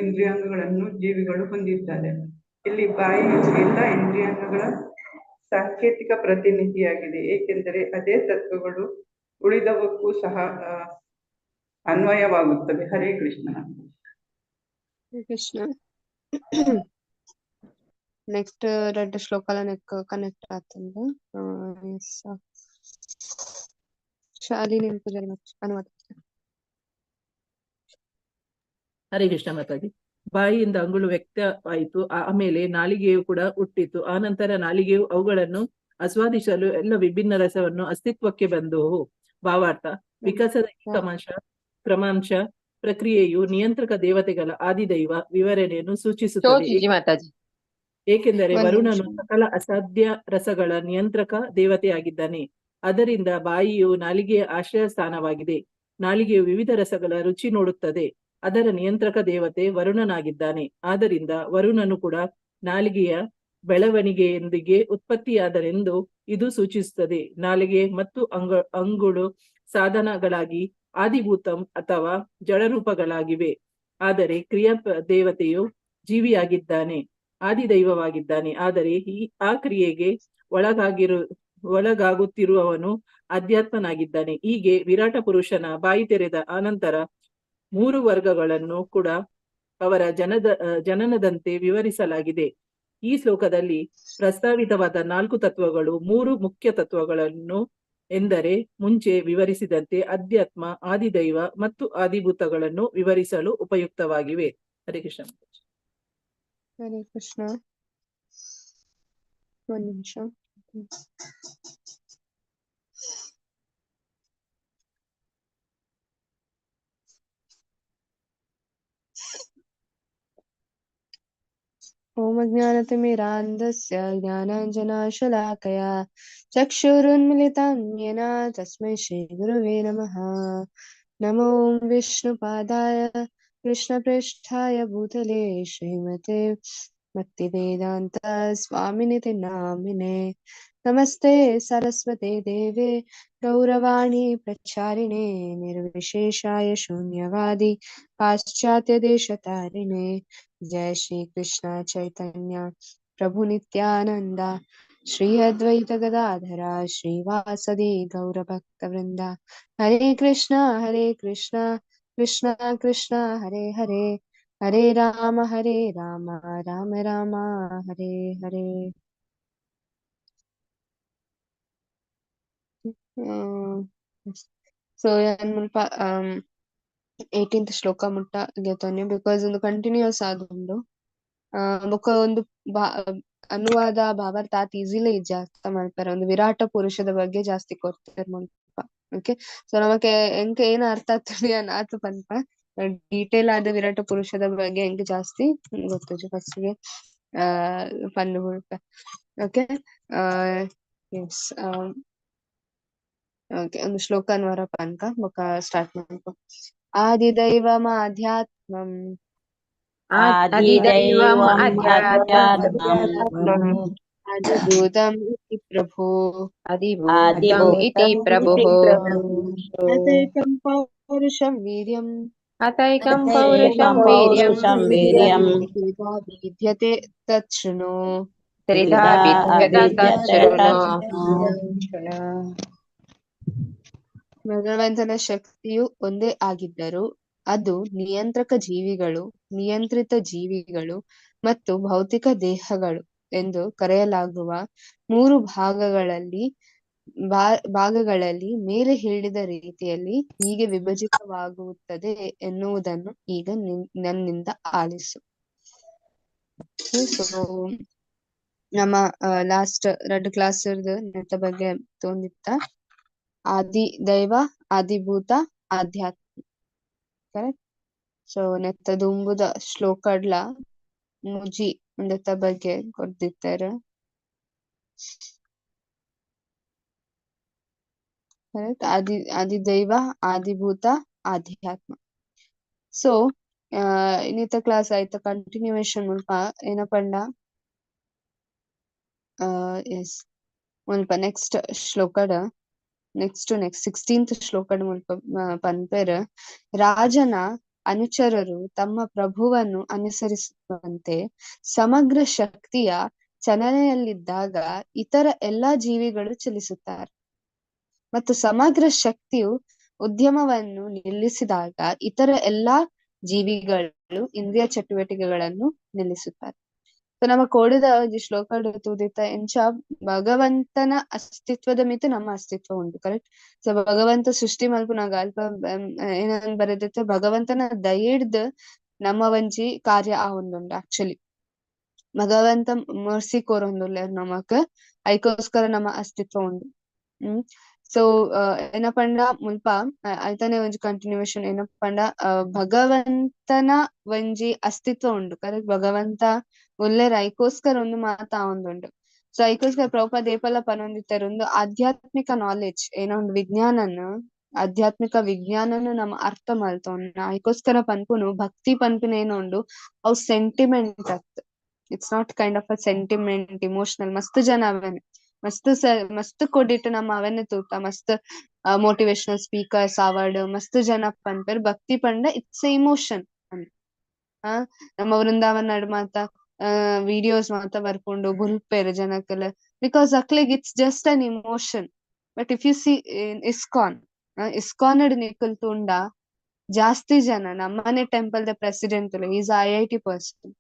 [SPEAKER 18] ಇಂದ್ರಿಯಾಂಗಗಳನ್ನು ಜೀವಿಗಳು ಹೊಂದಿದ್ದಾರೆ. ಇಲ್ಲಿ ಬಾಯಿಯು ಎಲ್ಲ ಇಂದ್ರಿಯಾಂಗಗಳ ಸಾಂಕೇತಿಕ ಪ್ರತಿನಿಧಿಯಾಗಿದೆ, ಏಕೆಂದರೆ ಅದೇ ತತ್ವಗಳು ಉಳಿದವಕ್ಕೂ ಸಹ ಅನ್ವಯವಾಗುತ್ತವೆ. ಹರೇ ಕೃಷ್ಣ.
[SPEAKER 1] ಕೃಷ್ಣ. ನೆಕ್ಸ್ಟ್ 2 ಶ್ಲೋಕಾಲ ಕನೆಕ್ಟ್ ಆತಂದ ಶಾಲಿನಿ ಪೂಜಾರಿ ಅನುವಾದ.
[SPEAKER 19] ಹರೇ ಕೃಷ್ಣ ಮಾತಾಜಿ. ಬಾಯಿಯಿಂದ ಅಂಗುಳು ವ್ಯಕ್ತವಾಯಿತು, ಆಮೇಲೆ ನಾಲಿಗೆಯು ಕೂಡ ಹುಟ್ಟಿತು. ಆ ನಂತರ ನಾಲಿಗೆಯು ಅವುಗಳನ್ನು ಆಸ್ವಾದಿಸಲು ಎಲ್ಲ ವಿಭಿನ್ನ ರಸವನ್ನು ಅಸ್ತಿತ್ವಕ್ಕೆ ಬಂದವು. ಭಾವಾರ್ಥ: ವಿಕಾಸದ ಈ ಕ್ರಮಾಂಶ ಪ್ರಕ್ರಿಯೆಯು ನಿಯಂತ್ರಕ ದೇವತೆಗಳ ಆದಿದೈವ ವಿವರಣೆಯನ್ನು ಸೂಚಿಸುತ್ತದೆ. ಏಕೆಂದರೆ ವರುಣನು ಸಕಲ ಅಸಾಧ್ಯ ರಸಗಳ ನಿಯಂತ್ರಕ ದೇವತೆಯಾಗಿದ್ದಾನೆ. ಅದರಿಂದ ಬಾಯಿಯು ನಾಲಿಗೆಯ ಆಶ್ರಯ ಸ್ಥಾನವಾಗಿದೆ. ನಾಲಿಗೆಯು ವಿವಿಧ ರಸಗಳ ರುಚಿ ನೋಡುತ್ತದೆ. ಅದರ ನಿಯಂತ್ರಕ ದೇವತೆ ವರುಣನಾಗಿದ್ದಾನೆ. ಆದ್ದರಿಂದ ವರುಣನು ಕೂಡ ನಾಲಿಗೆಯ ಬೆಳವಣಿಗೆಯೊಂದಿಗೆ ಉತ್ಪತ್ತಿಯಾದರೆಂದು ಇದು ಸೂಚಿಸುತ್ತದೆ. ನಾಲಿಗೆ ಮತ್ತು ಅಂಗುಳು ಸಾಧನಗಳಾಗಿ ಆದಿಭೂತಂ ಅಥವಾ ಜಡರೂಪಗಳಾಗಿವೆ. ಆದರೆ ಕ್ರಿಯಾ ದೇವತೆಯು ಜೀವಿಯಾಗಿದ್ದಾನೆ, ಆದಿದೈವವಾಗಿದ್ದಾನೆ. ಆದರೆ ಆ ಕ್ರಿಯೆಗೆ ಒಳಗಾಗುತ್ತಿರುವವನು ಅಧ್ಯಾತ್ಮನಾಗಿದ್ದಾನೆ. ಹೀಗೆ ವಿರಾಟ ಪುರುಷನ ಬಾಯಿ ತೆರೆದ ಆನಂತರ 3 ವರ್ಗಗಳನ್ನು ಕೂಡ ಅವರ ಜನನದಂತೆ ವಿವರಿಸಲಾಗಿದೆ. ಈ ಶ್ಲೋಕದಲ್ಲಿ ಪ್ರಸ್ತಾವಿತವಾದ 4 ತತ್ವಗಳು 3 ಮುಖ್ಯ ತತ್ವಗಳನ್ನು ಎಂದರೆ ಮುಂಚೆ ವಿವರಿಸಿದಂತೆ ಅಧ್ಯಾತ್ಮ, ಆದಿದೈವ ಮತ್ತು ಆದಿಭೂತಗಳನ್ನು ವಿವರಿಸಲು ಉಪಯುಕ್ತವಾಗಿವೆ. ಹರೇ ಕೃಷ್ಣ.
[SPEAKER 1] ಹರೇ ಕೃಷ್ಣ. ಒಂದು ನಿಮಿಷ. ಓಂ ಅಜ್ಞಾನತಿಮಿರಾಂಧಸ್ಯ ಜ್ಞಾನಾಂಜನಶಲಾಕಯಾ ಚಕ್ಷುರುನ್ಮಿಲಿತಂ ಯೇನ ತಸ್ಮೈ ಶ್ರೀ ಗುರವೇ ನಮಃ. ನಮೋ ವಿಷ್ಣುಪಾದಾಯ ಕೃಷ್ಣಪ್ರೇಷ್ಠಾಯ ಭೂತಲೇ ಶ್ರೀಮತೆ ಭಕ್ತಿವೇದಾಂತ ಸ್ವಾಮಿನಿತಿ ನಾಮಿನೇ. ನಮಸ್ತೆ ಸರಸ್ವತೆ ದೇವೆ ಗೌರವಾಣಿ ಪ್ರಚಾರಿಣೆ ನಿರ್ವಿಶೇಷಾಯ ಶೂನ್ಯವಾದಿ ಪಾಶ್ಚಾತ್ಯ ದೇಶತಾರಿಣೆ. जय श्री कृष्ण चैतन्य प्रभु नित्यानंद श्री अद्वैत गदाधरा श्रीवासदि गौर भक्त वृंदा. हरे कृष्णा कृष्णा कृष्णा हरे हरे, हरे राम राम राम हरे हरे. So 18th ಶ್ಲೋಕ ಮುಟ್ಟ ಗೆತೊನೆ ಬಿಕಾಸ್ ಒಂದು ಕಂಟಿನ್ಯೂಸ್ ಆಗೊಂಡು ಬೊಕ್ಕ ಒಂದು ಅನುವಾದ ಭಾವಾರ್ಥ ಆತ್ ಈಸಿಲಿ ಇಜ್ಜಿ ಅರ್ಥ ಮಾಡ್ತಾರೆ. ಒಂದು ವಿರಾಟ ಪುರುಷದ ಬಗ್ಗೆ ಜಾಸ್ತಿ ಕೊಡ್ತಾರೆ ಮುಲ್ಪ. ಓಕೆ, ಸೊ ನಮಕ್ಕೆ ಎಂಕ ಏನ ಅರ್ಥ ಆಗ್ತದೆ ಆತು ಪನ್ಪ ಡೀಟೇಲ್ ಆದ ವಿರಾಟ ಪುರುಷದ ಬಗ್ಗೆ ಎಂಕ ಜಾಸ್ತಿ ಗೊತ್ತುಜು ಫಸ್ಟ್ಗೆ ಪಂಡು ಮುಲ್ಪ. ಓಕೆ, ಎಸ್ ಓಕೆ, ಒಂದು ಶ್ಲೋಕ ಅನ್ವರ ಪನ್ಕ ಬೊಕ್ಕ ಸ್ಟಾರ್ಟ್ ಮಾಡ್ಕೊ. ಆದಿದೈವಮಾಧ್ಯಾತ್ಮಂ ಆದಿಭೂತಂ ಇತಿ ಪ್ರಭು ಅತೈಕಂ ಪೌರುಷಂ ವೀರ್ಯಂ ವಿದ್ಯತೆ ತಚ್ಛೃಣು. ಭಗವಂತನ ಶಕ್ತಿಯು ಒಂದೇ ಆಗಿದ್ದರೂ ಅದು ನಿಯಂತ್ರಿತ ಜೀವಿಗಳು ಮತ್ತು ಭೌತಿಕ ದೇಹಗಳು ಎಂದು ಕರೆಯಲಾಗುವ 3 ಭಾಗಗಳಲ್ಲಿ ಮೇಲೆ ಹೇಳಿದ ರೀತಿಯಲ್ಲಿ ಹೀಗೆ ವಿಭಜಿತವಾಗುತ್ತದೆ ಎನ್ನುವುದನ್ನು ಈಗ ನನ್ನಿಂದ ಆಲಿಸು. ಸೊ ನಮ್ಮ ಲಾಸ್ಟ್ 2 ಕ್ಲಾಸ್ ನೆಟ್ಟ ಬಗ್ಗೆ ತೊಂದಿತ್ತ ಆದಿ ದೈವ, ಆದಿಭೂತ, ಆಧ್ಯಾತ್ಮ ಕರೆಕ್ಟ್. ಸೊ ನೆತ್ತ ದುಂಬುದ ಶ್ಲೋಕಡ್ಲ ಮುಜಿ ಒಂದೆತ್ತ ಬಗ್ಗೆ ಕೊಡ್ದಿದ್ದಾರೆ. ಕರೆಕ್ಟ್. ಆದಿದೈವ, ಆದಿಭೂತ, ಆಧ್ಯಾತ್ಮ. ಸೊ ಇನ್ನಿತ ಕ್ಲಾಸ್ ಆಯ್ತು ಕಂಟಿನ್ಯೂಯೇಷನ್ ಮುಲ್ಪ ಏನಪ್ಪಂಡ ಎಸ್ ಮುಲ್ಪ ನೆಕ್ಸ್ಟ್ ಶ್ಲೋಕಡ್ ನೆಕ್ಸ್ಟ್ 16th ಶ್ಲೋಕಡ್ ಮುಲ್ಪ ಪನ್ಪೆರ್ ರಾಜನ ಅನುಚರರು ತಮ್ಮ ಪ್ರಭುವನ್ನು ಅನುಸರಿಸುವಂತೆ ಸಮಗ್ರ ಶಕ್ತಿಯ ಚಲನೆಯಲ್ಲಿದ್ದಾಗ ಇತರ ಎಲ್ಲಾ ಜೀವಿಗಳು ಚಲಿಸುತ್ತಾರೆ ಮತ್ತು ಸಮಗ್ರ ಶಕ್ತಿಯು ಉದ್ಯಮವನ್ನು ನಿಲ್ಲಿಸಿದಾಗ ಇತರ ಎಲ್ಲಾ ಜೀವಿಗಳು ಇಂದ್ರಿಯ ಚಟುವಟಿಕೆಗಳನ್ನು ನಿಲ್ಲಿಸುತ್ತಾರೆ. ಸೊ ನಮ್ಮ ಕೋಡಿದ ಈ ಶ್ಲೋಕ ತೂದಿತ್ತ ಎಂಚ ಭಗವಂತನ ಅಸ್ತಿತ್ವದ ಮಿತು ನಮ್ಮ ಅಸ್ತಿತ್ವ ಉಂಟು. ಕರೆಕ್ಟ್. ಸೊ ಭಗವಂತ ಸೃಷ್ಟಿ ಮಲ್ಪುನಾಗ ಅಲ್ಪ ಏನಂದ್ ಬರೆದಿತ್ತ ಭಗವಂತನ ದಯೆಡ್ದ್ ನಮ್ಮ ಒಂಜಿ ಕಾರ್ಯ ಆವೊಂದುಂಡು. ಆಕ್ಚುಲಿ ಭಗವಂತ ಮರ್ಸಿ ಕೋರೊಂದುಲ್ಲೇರ್ ನಮಕ್ ಐಕೋಸ್ಕರ ನಮ್ಮ ಅಸ್ತಿತ್ವ ಉಂಡು. ಸೊ ಏನಪ್ಪಂಡ ಮುಲ್ಪ ಐತನೆ ಒಂಜಿ ಕಂಟಿನ್ಯೂಯೇಷನ್ ಏನಪ್ಪಂಡ ಭಗವಂತನ ಒಂಜಿ ಅಸ್ತಿತ್ವ ಉಂಡು. ಕರೆಕ್ಟ್. ಭಗವಂತ ಉಲ್ಲೇರ್ ಐಕೋಸ್ಕರ ಒಂದು ಮಾತ ಆವೊಂದುಂಡು. ಸೊ ಐಕೋಸ್ಕರ ಪ್ರಭುಪಾದ ಏಪಲ ಪನೊಂದಿತ್ತಾರೆ ಒಂದು ಆಧ್ಯಾತ್ಮಿಕ ನಾಲೆಡ್ಜ್ ಏನೋ ಒಂದು ವಿಜ್ಞಾನನ ಆಧ್ಯಾತ್ಮಿಕ ವಿಜ್ಞಾನನ ನಮ್ಮ ಅರ್ಥ ಮಲ್ತೊಂಡ ಐಕೋಸ್ಕರ ಪನ್ಪುನು ಭಕ್ತಿ ಪನ್ಪುನ ಏನೋ ಉಂಡು ಅವು ಸೆಂಟಿಮೆಂಟ್ ಅತ್. It's not kind of a sentiment emotional. ಮಸ್ತ್ ಜನ ಅವೇನೆ ಮಸ್ತ್ ಕೊಡಿಟ್ಟು ನಮ್ಮ ಅವನ್ನೇ ತೂತ ಮಸ್ತ್ ಮೋಟಿವೇಶನಲ್ ಸ್ಪೀಕರ್ಸ್ ಆವಡ್ ಮಸ್ತ್ ಜನ ಪನ್ಪೇರ್ ಭಕ್ತಿ ಪಂಡ ಇಟ್ಸ್ ಎ ಇಮೋಷನ್. ನಮ್ಮ ವೃಂದಾವನ್ ನಡು ಮಾತ ವಿಡಿಯೋಸ್ ಮಾತ ಬರ್ಕೊಂಡು ಬುಲ್ಪೇರ್ ಜನಕ್ಕೆಲ್ಲ ಬಿಕಾಸ್ ಅಕ್ಲೆಗ್ it's just an emotion. But if you see ISKCON ನಿಕಲ್ ತುಂಡ ಜಾಸ್ತಿ ಜನ ನಮ್ಮನೆ temple the president is IIT person,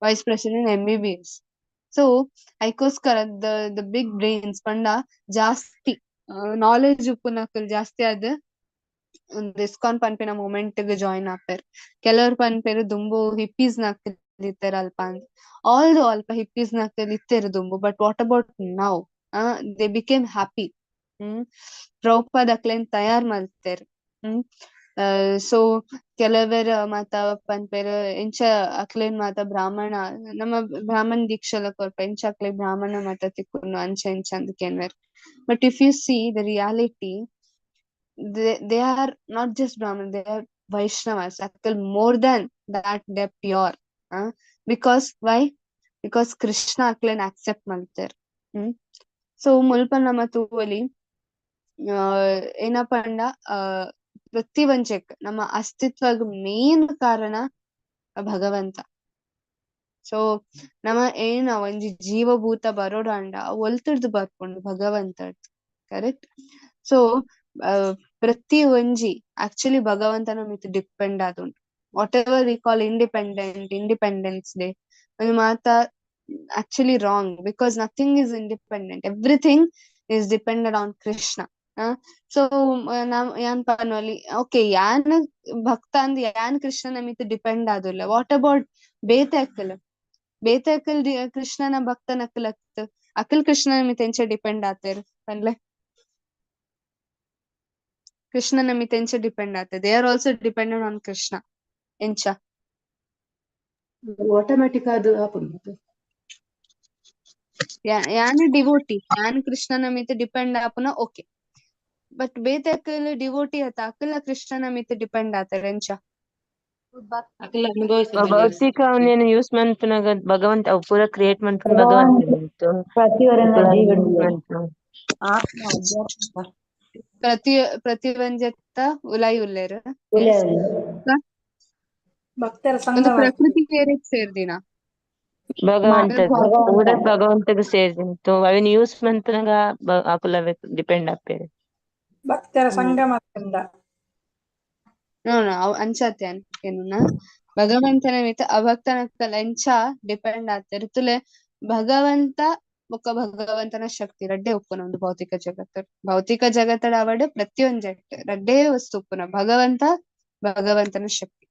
[SPEAKER 1] vice president MBBS. So ಐಕೋಸ್ಕರ ದ ಬಿಗ್ ಬ್ರೈನ್ಸ್ ಪಂಡ ಜಾಸ್ತಿ ನಾಲೆಜ್ ಉಪ್ಪುನಕಲ್ ಜಾಸ್ತಿ ಅದ್ ಒಂದು ಇಸ್ಕಾನ್ ಪನ್ಪಿನ ಮೂಮೆಂಟ್ ಗೆ ಜಾಯಿನ್ ಆಪೇರ್. ಕೆಲವರು ಪನ್ಪೇರು ದುಂಬು ಹಿಪ್ಪೀಸ್ ನಕಲ್ ಇತ್ತರ ಅಲ್ಪ ಅಂತ ಆಲ್ ಅಲ್ಪ ಹಿಪ್ಪೀಸ್ ನಕಲ್ ಇತ್ತೇರು ದುಂಬು. But what about now they became happy. Prabhupada ಅಕ್ಲೇನ್ ತಯಾರ್ ಮಲ್ತೇರ್. ಸೊ ಕೆಲವರ ಮಾತ ಪನ್ಪೇರು ಎಂಚ ಅಕ್ಲೇನ್ ಮಾತ ಬ್ರಾಹ್ಮಣ ನಮ್ಮ ಬ್ರಾಹ್ಮಣ ದೀಕ್ಷಲ ಕೊರ್ಪ ಎಂಚ ಅಕ್ಲೆ ಬ್ರಾಹ್ಮಣ ಮಾತ ತಿಕ್ಕುನು ಅಂಚ ಎಂಚ ಅಂದ್ ಕೇನ್ವೇರ್. But if you see the reality they are not just Brahmin, they are Vaishnavas. Actually, more than that, they're pure. Because why? Because Krishna aklen accept malter. So ಮುಲ್ಪ ನಮ್ಮ ತೂವಲಿ ಏನಪ್ಪ ಅಂಡ ಪ್ರತಿ ಒಂಚಕ್ ನಮ್ಮ ಅಸ್ತಿತ್ವಗ್ ಮೇನ್ ಕಾರಣ ಭಗವಂತ. ಸೊ ನಮ್ಮ ಏನ ಒಂಜಿ ಜೀವಭೂತ ಬರೋಡಾಂಡ ಒಲ್ತಿಡ್ದು ಬರ್ಕೊಂಡು ಭಗವಂತಡ್. ಕರೆಕ್ಟ್. ಸೊ ಪ್ರತಿ ಒಂಜಿ ಆಕ್ಚುಲಿ ಭಗವಂತನ ಮಿತ್ ಡಿಪೆಂಡ್ ಆದುಂಡು. What ever we call independence day ಒಂದು ಮಾತ actually wrong. Because nothing is independent, everything is depended on Krishna. So ಯಾನ್ ಪನ್ವಲಿ ಓಕೆ ಯಾನ್ ಭಕ್ತ ಅಂದ್ ಯಾನ್ ಕೃಷ್ಣನ ಮಿತ್ ಡಿಪೆಂಡ್ ಆದುಲ್ಲ. ವಾಟ್ ಅಬೌಟ್ ಬೇತೆ ಅಕ್ಕಲ್ ಕೃಷ್ಣನ ಭಕ್ತನ ಅಕ್ಕಲ್ ಕೃಷ್ಣನ ಮಿತ್ ಎಂಚ ಡಿಪೆಂಡ್ ಆತೇರ್ ಪನ್ಲೆ ಕೃಷ್ಣನ ಮಿತ್ ಎಂಚ ಡಿಪೆಂಡ್ ಆತೆ. They are also dependent on Krishna ಎಂಚ
[SPEAKER 9] ಆಟೋಮ್ಯಾಟಿಕ್ ಅದು ಆಪುಂಡು.
[SPEAKER 1] ಯಾನ್ ಡಿವೋಟಿ ಯಾನ್ ಕೃಷ್ಣನ ಮಿತ್ ಡಿಪೆಂಡ್ ಆಪುನ ಓಕೆ. ಬಟ್ ಬೇತೆ ಅಕ್ಕಲ್ ಡಿವೋಟಿ ಆತ ಅಕ್ಕಲ ಕೃಷ್ಣನ ಮಿತ್ ಡಿಪೆಂಡ್ ಆತಾರೆ ಎಂಚ
[SPEAKER 3] ಭೌತಿಕ ಅವನೇನು ಯೂಸ್ ಮನ್ಪುನಾಗ ಭಗವಂತ ಅವ್ ಪೂರ ಕ್ರಿಯೇಟ್ ಮನ್ಪುನ್ ಭಗವಂತ
[SPEAKER 1] ಪ್ರತಿ ಒಂಜತ್ತ ಉಲಾಯಿ ಉಲ್ಲೇರ್
[SPEAKER 8] ಭಕ್ತರ
[SPEAKER 1] ಒಂದು
[SPEAKER 8] ಸಂಘ
[SPEAKER 1] ಪ್ರಕೃತಿ ಬೇರೆಗ್ ಸೇರ್ದಿನ
[SPEAKER 3] ಭಗವಂತ ಪೂರ ಭಗವಂತಗ್ ಸೇರ್ದಿಂತು ಅವೇನ್ ಯೂಸ್ ಮನ್ಪುನಾಗ ಆಕುಲ ಡಿಪೆಂಡ್ ಆಪೇರೆ
[SPEAKER 8] ಭಕ್ತರ ಸಂಗಮ
[SPEAKER 1] ಅವ್ ಅಂಚಾತೆ ಅನ್ಕೇನುನ ಭಗವಂತನ ಮಿತ ಅಭಕ್ತನ ಎಂಚ ಡಿಪೆಂಡ್ ಆತೇರ್ ತುಲೆ ಭಗವಂತ ಬೊಕ್ಕ ಭಗವಂತನ ಶಕ್ತಿ ರಡ್ಡೆ ಉಪ್ಪುನ ಒಂದು ಭೌತಿಕ ಜಗತ್ತಡ ಅವಡ್ ಪ್ರತಿಯೊಂದ್ ಜಟ್ ರಡ್ಡೇ ವಸ್ತು ಉಪ್ಪುನ ಭಗವಂತನ ಶಕ್ತಿ.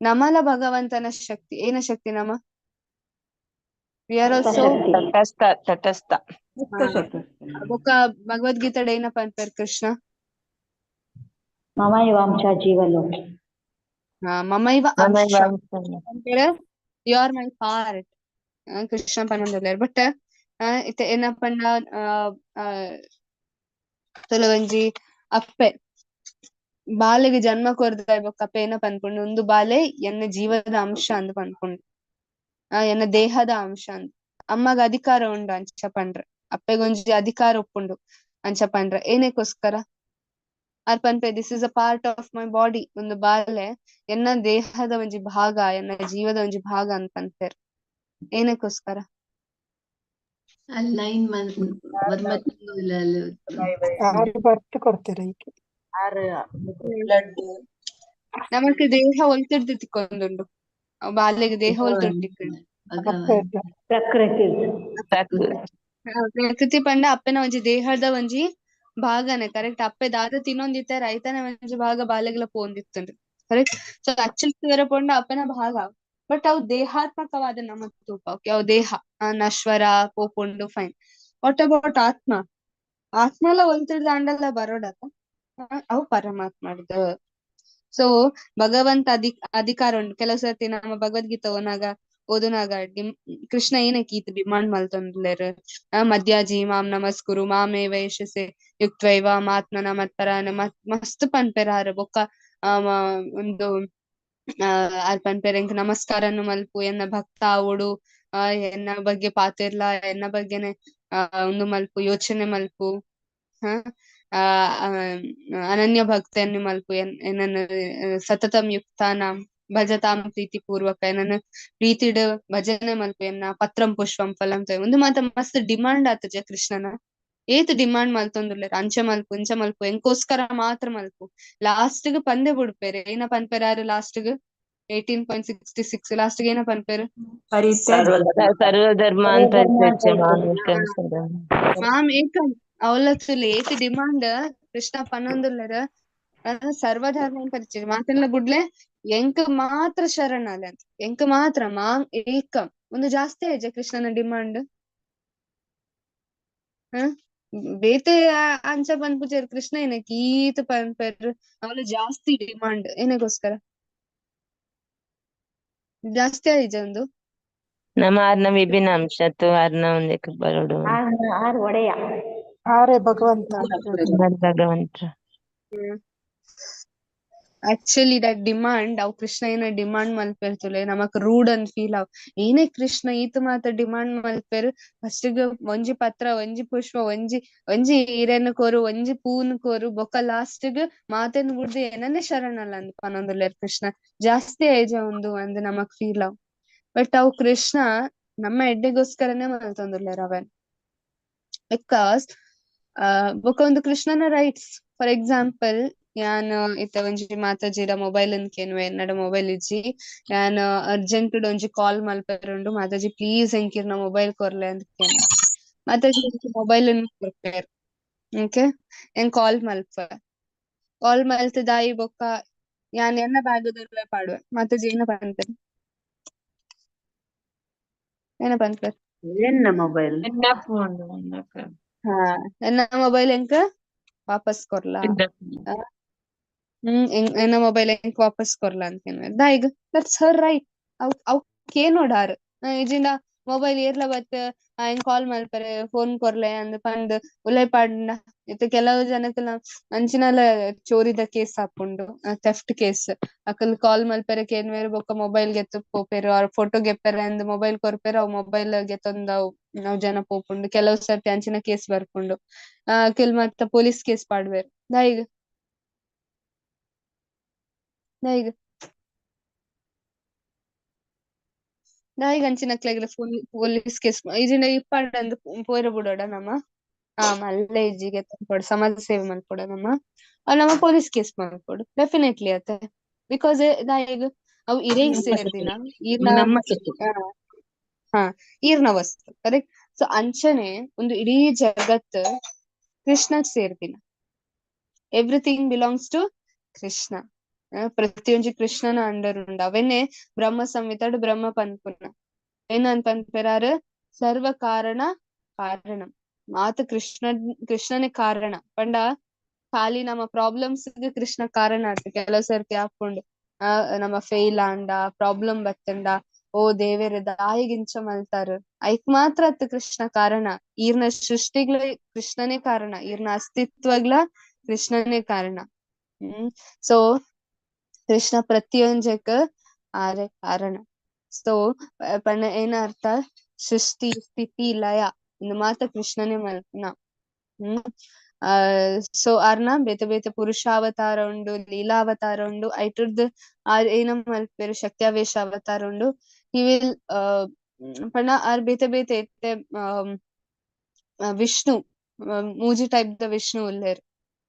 [SPEAKER 1] ನಮಲ ಭಗವಂತನ ಶಕ್ತಿ ಏನ ಶಕ್ತಿ ನಮ ವಿ ಆರ್ ಆಲ್ಸೋ
[SPEAKER 3] ತಟಸ್ಥ.
[SPEAKER 1] ಬೊಕ್ಕ ಭಗವದ್ಗೀತಡ್ ಏನಪ್ಪ ಅಂತಾರ ಕೃಷ್ಣ
[SPEAKER 2] ಮಮೈವ ಅಂಶ ಜೀವಲೋಕೆ.
[SPEAKER 1] ಮಮೈವ ಅಂಶ
[SPEAKER 3] ಮಮೈವಾಂಶ.
[SPEAKER 1] ಅಂದ್ರೆ you are my part Krishna ಪನ್ನೊಂದುಲ್ಲೇರ್ ಬಟ್ ಇತ್ತೆ ಏನ ಪಂಡ ತೊಲವಂಜಿ ಅಪ್ಪೆ ಬಾಲೆಗೆ ಜನ್ಮ ಕೊರ್ದ ಬೊಕ್ಕ ಅಪ್ಪೆ ಏನ ಪನ್ಪುಂಡು ಒಂದು ಬಾಲೆ ಎನ್ನ ಜೀವದ ಅಂಶ ಅಂದ್ ಪನ್ಪುಂಡು ಎನ್ನ ದೇಹದ ಅಂಶ ಅಂದ್ ಅಮ್ಮಗ ಅಧಿಕಾರ ಉಂಡು ಅಂಚ ಪಂಡ್ರೆ ಅಪ್ಪೆಗೊಂಜಿ ಅಧಿಕಾರ ಉಪ್ಪುಂಡು ಅಂಚ ಪಂಡ್ರೆ ಏನಕ್ಕೋಸ್ಕರ ಆರ್ ಪನ್ಪೆ this is a part of my body ಒಂದು ಬಾಲೆ ಎನ್ನ ದೇಹದ ಒಂಜಿ ಭಾಗ ಎನ್ನ ಜೀವದ ಒಂಜಿ ಭಾಗ ಅಂತ ಪನ್ಪೇರ್ ಏನಕ್ಕೋಸ್ಕರ
[SPEAKER 11] ಬರ್ತು ಕೊಡ್ತೀರಾ ಈಗ
[SPEAKER 2] ಬ್ಲಡ್
[SPEAKER 1] ನಮಕ್ ದೇಹ ಒಲ್ತಿಡ್ದು ತಿಕ್ಕೊಂದುಂಡು ಬಾಲ್ಯಗೆ ದೇಹ ಒಲ್ತಿಡ್ತಿಕ್ಕಂಡು
[SPEAKER 2] ಪ್ರಕೃತಿ
[SPEAKER 1] ಪ್ರಕೃತಿ ಪಂಡ ಅಪ್ಪೆನ ಒಂಜಿ ದೇಹದ ಒಂಜಿ ಭಾಗನೆ ಕರೆಕ್ಟ್ ಅಪ್ಪೆ ದಾದ ತಿನ್ನೊಂದಿತ್ತೆ ರೈತನ ಒಂಜಿ ಭಾಗ ಬಾಲೆಗ್ಲ ಪೋಂದಿತ್ತುಂಡು ಕರೆಕ್ಟ್ ಸೊ ಅಚ್ಚಲ್ ಪಂಡ ಅಪ್ಪೆನ ಭಾಗ ಬಟ್ ಅವು ದೇಹಾತ್ಮಕವಾದ ನಮಕ್ ತೂಪ ಓಕೆ ಅವು ದೇಹ ನಶ್ವರ ಪೋಪುಂಡು ಫೈನ್ ವಾಟ್ ಅಬೌಟ್ ಆತ್ಮ ಆತ್ಮಲ ಒಲ್ತಿಡ್ದ ಅಂಡಲ್ಲ ಬರೋಡಕ ಅವು ಪರಮಾತ್ಮಡ್ದು ಸೊ ಭಗವಂತ ಅಧಿಕಾರ ಉಂಡು ಕೆಲವು ಸರ್ತಿ ನಮ್ಮ ಭಗವದ್ಗೀತೆ ಓದುನಾಗ ಕೃಷ್ಣ ಏನಕ್ಕೆ ಈತ್ ಡಿಮಾಂಡ್ ಮಲ್ತೊಂದುಲ್ಲೇರ್ ಮದ್ಯಾಜಿ ಮಾಂ ನಮಸ್ಕುರು ಮಾಮೇ ವೈಶಸೆ ಯುಕ್ತೈವ ಮಾತ್ಮನ ಮತ್ಪರ ಮಸ್ತ್ ಪನ್ಪೆರಾರು ಬೊಕ್ಕ ಒಂದು ಆರ್ ಪನ್ಪೆರ್ ಎಂಕ್ ನಮಸ್ಕಾರನು ಮಲ್ಪು ಎನ್ನ ಭಕ್ತ ಆವೊಡು ಎನ್ನ ಬಗ್ಗೆ ಪಾತೆರ್ಲ ಎನ್ನ ಬಗ್ಗೆನೆ ಒಂದು ಮಲ್ಪು ಯೋಚನೆ ಮಲ್ಪು ಅನನ್ಯ ಭಕ್ತೆಯನ್ನು ಮಲ್ಪು ಎನ್ನನ್ನು ಸತತಂ ಯುಕ್ತಾನಾಂ ಭಜತಾಂ ಪ್ರೀತಿ ಪೂರ್ವಕ ಎನ್ನನ್ನು ಪ್ರೀತಿಡ್ ಭಜನೆ ಮಲ್ಪು ಎನ್ನ ಪತ್ರಂ ಪುಷ್ಪಂ ಫಲಂ ಒಂದು ಮಾತ ಮಸ್ತ್ ಡಿಮಾಂಡ್ ಆತಜ ಕೃಷ್ಣನ ಏತ್ ಡಿಮಾಂಡ್ ಮಲ್ತೊಂದುಲ್ಲೇರ್ ಅಂಚೆ ಮಲ್ಪು ಇಂಚ ಮಲ್ಪು ಎಂಕೋಸ್ಕರ ಮಾತ್ರ ಮಲ್ಪು ಲಾಸ್ಟ್ ಗ್ ಪಂದೆ ಬಿಡ್ಪೇರೆ ಏನ ಪನ್ಪೆರಾರು ಲಾಸ್ಟ್ ಗ್ 18.66 ಲಾಸ್ಟ್ ಗೆ ಏನ ಪನ್ಪೇರು
[SPEAKER 3] ಸರ್ವಧರ್ಮ ಅಂತ
[SPEAKER 1] ಮಾಂ ಏಕಂ ಅವಲತ್ತುಲು ಏತ್ ಡಿಮಾಂಡ್ ಕೃಷ್ಣ ಪನ್ನೊಂದುಲ್ಲೇರ್ ಸರ್ವಧರ್ಮ ಪರಿಚಯ ಮಾತೆಲ್ಲ ಬುಡ್ಲೆ ಎಂಕ್ ಮಾತ್ರ ಶರಣಾಲೆ ಅಂತ ಎಂಕ್ ಮಾತ್ರ ಮಾಂ ಏಕಂ ಒಂದು ಜಾಸ್ತಿ ಆಯ್ಜ ಕೃಷ್ಣನ ಡಿಮಾಂಡ್ ಬೇತೆ ಅಂಚ ಪನ್ಪುಜೇರ್ ಕೃಷ್ಣ ಏನಕ್ಕೆ ಈತ್ ಪನ್ಪೆರ್ ಅವಳು ಜಾಸ್ತಿ ಡಿಮಾಂಡ್ ಏನಕ್ಕೋಸ್ಕರ ಜಾಸ್ತಿ ಆಯ್ಜ ಒಂದು
[SPEAKER 3] ನಮ್ಮ ಆರ್ನ ವಿಭಿನ್ನ ಅಂಶತ್ತು ಆರ್ನ ಒಂದಕ್ಕೆ ಬರೋಡು
[SPEAKER 2] ಆರು ಒಡೆಯ
[SPEAKER 11] ಆರೇ ಭಗವಂತ
[SPEAKER 3] ಭಗವಂತ
[SPEAKER 1] ಆಕ್ಚುಲಿ ದಟ್ ಡಿಮಾಂಡ್ ಅವ್ ಕೃಷ್ಣ ಏನ ಡಿಮಾಂಡ್ ಮಲ್ಪೆರ್ತುಲೆ ನಮಕ್ ರೂಡ್ ಅಂದ್ ಫೀಲ್ ಆವ್ ಏನೇ ಕೃಷ್ಣ ಈತ್ ಮಾತ ಡಿಮಾಂಡ್ ಮಲ್ಪೆರ್ ಫಸ್ಟ್ ಗ್ ಒಂಜಿ ಪತ್ರ ಒಂಜಿ ಪುಷ್ಪ ಒಂಜಿ ಈರೆನ್ ಕೋರು ಒಂಜಿ ಪೂನ್ ಕೋರು ಬೊಕ್ಕ ಲಾಸ್ಟ್ ಗ್ ಮಾತೆನ್ ಬುಡ್ದು ಏನನ್ನೇ ಶರಣಲ್ಲ ಅಂದ್ ಪನೊಂದುಲ್ಲೇರ್ ಕೃಷ್ಣ ಜಾಸ್ತಿ ಐಜ ಒಂದು ನಮಕ್ ಫೀಲ್ ಆವ್ ಬಟ್ ಅವ್ ಕೃಷ್ಣ ನಮ್ಮ ಎಡ್ಡೆಗೋಸ್ಕರನೇ ಮಲ್ತೊಂದುಲ್ಲೇರ್ ಅವನ್ ಬಿಕಾಸ್ ಬೊಕ ಒಂದು ಕೃಷ್ಣನ ರೈಟ್ಸ್ ಫಾರ್ ಎಕ್ಸಾಂಪಲ್ ಯಾನ್ ಇತ್ತೆ ಒಂಜಿ ಮಾತಾಜಿರ ಮೊಬೈಲ್ ಕೇನುವೆ ಎನ್ನಡ ಮೊಬೈಲ್ ಇಜ್ಜಿ ಯಾನ್ ಅರ್ಜೆಂಟ್ ಒಂಜಿ ಕಾಲ್ ಮಲ್ಪೆರುಂಡು ಮಾತಾಜಿ ಪ್ಲೀಸ್ ಎಂಕಿರ್ನ ಮೊಬೈಲ್ ಕೊರ್ಲೆ ಅಂತ ಕೇನು ಮಾತಾಜಿ ಮೊಬೈಲ್ ಕೊರ್ಪೇರ್ ಓಕೆ ಎಂಕ್ ಕಾಲ್ ಮಲ್ತದಾಯಿ ಬೊಕ್ಕ ಯಾನ್ ಎನ್ನ ಬ್ಯಾಗದಲ್ಲೇ ಪಾಡುವೆ ಮಾತಾಜಿ ಏನ ಪನ್ಪೇರ್ ಏನ ಪನ್ಪೇರ್
[SPEAKER 2] ಎನ್ನ ಮೊಬೈಲ್
[SPEAKER 1] ಎನ್ನ ಮೊಬೈಲ್ ಎಂಕ್ ವಾಪಸ್ ಕೊರ್ಲಾ ಎನ್ನ ಮೊಬೈಲ್ ಎಂಕ್ ವಾಪಸ್ ಕೊರ್ಲ ಅಂತ ದಾಯಿಗ್ ದಟ್ಸ್ ಹರ್ ರೈಟ್ ಅವ್ ಕೇನೋಡಾರ್ ಇಜಿಂದ ಮೊಬೈಲ್ ಏರ್ಲ ಬತ್ ಎಂಕ್ ಕಾಲ್ ಮಲ್ಪರೆ ಫೋನ್ ಕೊರ್ಲೆ ಅಂದ್ ಪಂದ್ ಉಲೈ ಪಾಡ್ಂಡ ಇತ್ತೆ ಕೆಲವು ಜನಕ್ಲ ಅಂಚಿನಲ ಚೋರಿದ ಕೇಸ್ ಹಾಪುಂಡು ಥೆಫ್ಟ್ ಕೇಸ್ ಅಕಲ್ ಕಾಲ್ ಮಲ್ಪರೆ ಕೇನ್ವೇರು ಬೊಕ್ಕ ಮೊಬೈಲ್ ಗೆತ್ತು ಪೋಪೆರು ಅವ್ರ ಫೋಟೋ ಗೆಪ್ಪೆರೆ ಅಂದ್ ಮೊಬೈಲ್ ಕೊರ್ಪೆರು ಅವ್ ಮೊಬೈಲ್ ಗೆತ್ತೊಂದ್ ಅವ್ ಜನ ಪೋಪುಂಡು ಕೆಲವು ಸರ್ತಿ ಅಂಚಿನ ಕೇಸ್ ಬರ್ಪುಂಡು ಕೆಲ್ ಮತ್ತ ಪೊಲೀಸ್ ಕೇಸ್ ಪಾಡ್ವೇರ್ ದಾಯಿಗ್ ಅಂಚಿನಕ್ಲೆಗ್ಲ ಪೊಲೀಸ್ ಕೇಸ್ ಇಜಿಂಡ ಇಪ್ಪಂಡ್ ಪೋಯ್ರ ಬುಡೋಡ ನಮ್ಮ ಮಲ್ಲ ಇಜ್ಜಿಗೆ ತಂದ್ಕೊಡು ಸಮಾಜ ಸೇವೆ ಮಲ್ಪೊಡ ನಮ್ಮ ಪೊಲೀಸ್ ಕೇಸ್ ಮಲ್ಪೊಡು ಡೆಫಿನೆಟ್ಲಿ ಅತ್ತೆ ಬಿಕಾಸ್ ದಾಯಿಗ್ ಅವು ಇರೇಗ್ ಸೇರ್ದಿನ ಈರ್ನ ವಸ್ತು ಕರೆಕ್ಟ್ ಸೊ ಅಂಚನೆ ಒಂದು ಇಡೀ ಜಗತ್ ಕೃಷ್ಣಗ್ ಸೇರ್ದಿನ ಎವ್ರಿಥಿಂಗ್ ಬಿಲಾಂಗ್ಸ್ ಟು ಕೃಷ್ಣ ಪ್ರತಿಯೊಂಜಿ ಕೃಷ್ಣನ ಅಂಡರ್ ಉಂಡು ಅವೆನ್ನೆ ಬ್ರಹ್ಮ ಸಂಹಿತಾಡ್ ಬ್ರಹ್ಮ ಪನ್ಪುನ ಏನಂತ ಪನ್ಪೆರಾರು ಸರ್ವ ಕಾರಣ ಮಾತ ಕೃಷ್ಣನೇ ಕಾರಣ ಪಂಡ ಖಾಲಿ ನಮ್ಮ ಪ್ರಾಬ್ಲಮ್ಸ್ ಕೃಷ್ಣ ಕಾರಣ ಆತ ಕೆಲವು ಸರ್ತಿ ಹಾಕೊಂಡು ನಮ್ಮ ಫೇಲ್ ಆಂಡ ಪ್ರಾಬ್ಲಮ್ ಬತ್ತಂಡ ಓ ದೇವೇರ ದಾಯಿಗಿಂಚ ಮಲ್ತಾರ ಐಕ್ ಮಾತ್ರ ಅತ್ ಕೃಷ್ಣ ಕಾರಣ ಈರ್ನ ಸೃಷ್ಟಿಗ್ಲ ಕೃಷ್ಣನೇ ಕಾರಣ ಈರ್ನ ಅಸ್ತಿತ್ವಗ್ಲ ಕೃಷ್ಣನೇ ಕಾರಣ. ಸೊ ಕೃಷ್ಣ ಪ್ರತಿಯೊಂದಕ್ಕೆ ಆರೆ ಕಾರಣ. ಸೊ ಪಂಡ ಏನ ಅರ್ಥ ಸೃಷ್ಟಿ ಸ್ಥಿತಿ ಲಯ ಇಂದು ಮಾತ್ರ ಕೃಷ್ಣನೇ ಮಲ್ಪನ. ಸೊ ಅರ್ನ ಬೇತೆ ಬೇತೆ ಪುರುಷಾವತಾರ ಉಂಡು, ಲೀಲಾವತಾರ ಉಂಡು, ಐಟರ್ದ್ ಏನ ಮಲ್ಪೇರು ಶಕ್ತ್ಯಾವೇಶ ಅವತಾರ ಉಂಡು. ಹಿ ವಿಲ್ ಪಂಡ ಆರ್ ಬೇತೆ ಬೇತೆ ಇತ್ತೆ ವಿಷ್ಣು ಮೂಜಿ ಟೈಪ್ ದ ವಿಷ್ಣು ಉಲ್ಲೇರ್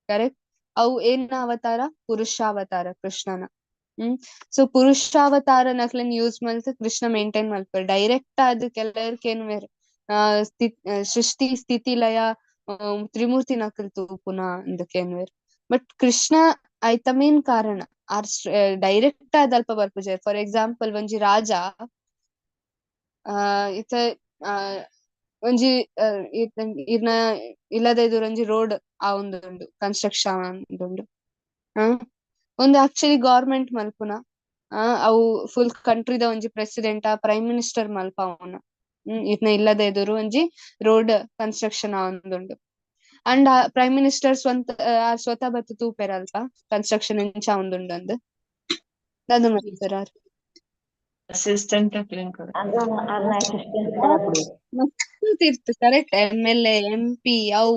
[SPEAKER 1] ಕರೆಕ್ಟ್. ಅವು ಏನ ಅವತಾರ ಪುರುಷಾವತಾರ ಕೃಷ್ಣನ. ಸೊ ಪುರುಷಾವತಾರ ನಕ್ಲೆನ್ ಯೂಸ್ ಮಲ್ತ್ ಕೃಷ್ಣ ಮೇಂಟೈನ್ ಮಲ್ಪರ್ ಡೈರೆಕ್ಟ್ ಆದ್ ಕೆಲವರ್ಕ್ ಏನ್ ಬೇರೆ ಸೃಷ್ಟಿ ಸ್ಥಿತಿ ಲಯ ತ್ರಿಮೂರ್ತಿ ನಕಲ್ ತೂಪುನ ಅಂದಕ್ಕೇನ್ ಬೇರೆ. ಬಟ್ ಕೃಷ್ಣ ಐತ ಮೇನ್ ಕಾರಣ ಆರ್ ಡೈರೆಕ್ಟ್ ಆದ್ ಅಲ್ಪ ಬರ್ಪುಜೆ. ಫಾರ್ ಎಕ್ಸಾಂಪಲ್ ಒಂಜಿ ರಾಜ ಇತ ಒಂಜಿ ಇರ್ನ ಇಲ್ಲದ ಎದುರು ಒಂಜಿ ರೋಡ್ ಆವೊಂದುಂಡು ಕನ್ಸ್ಟ್ರಕ್ಷನ್ ಆವೊಂದುಂಡು. ಒಂದು ಆಕ್ಚುಲಿ ಗೌರ್ಮೆಂಟ್ ಮಲ್ಪುನ ಅವು ಫುಲ್ ಕಂಟ್ರಿದ ಒಂಜಿ ಪ್ರೆಸಿಡೆಂಟ್ ಪ್ರೈಮ್ ಮಿನಿಸ್ಟರ್ ಮಲ್ಪ ಅವನ ಇರ್ನ ಇಲ್ಲದ ಎದುರು ಒಂಜಿ ರೋಡ್ ಕನ್ಸ್ಟ್ರಕ್ಷನ್ ಆವೊಂದುಂಡು. ಅಂಡ್ ಪ್ರೈಮ್ ಮಿನಿಸ್ಟರ್ ಸ್ವತಃ ಬತ್ತು ತೂಪೆರ್ ಅಲ್ಪ ಕನ್ಸ್ಟ್ರಕ್ಷನ್ ಇಂಚ ಆವೊಂದುಂಡು ಅಂದ್ ದಾದ ಮಲ್ಪೆರ್
[SPEAKER 3] ಅಸಿಸ್ಟೆಂಟ್
[SPEAKER 1] ಮಸ್ತ್ ಕರೆಕ್ಟ್. MLA MP ಅವು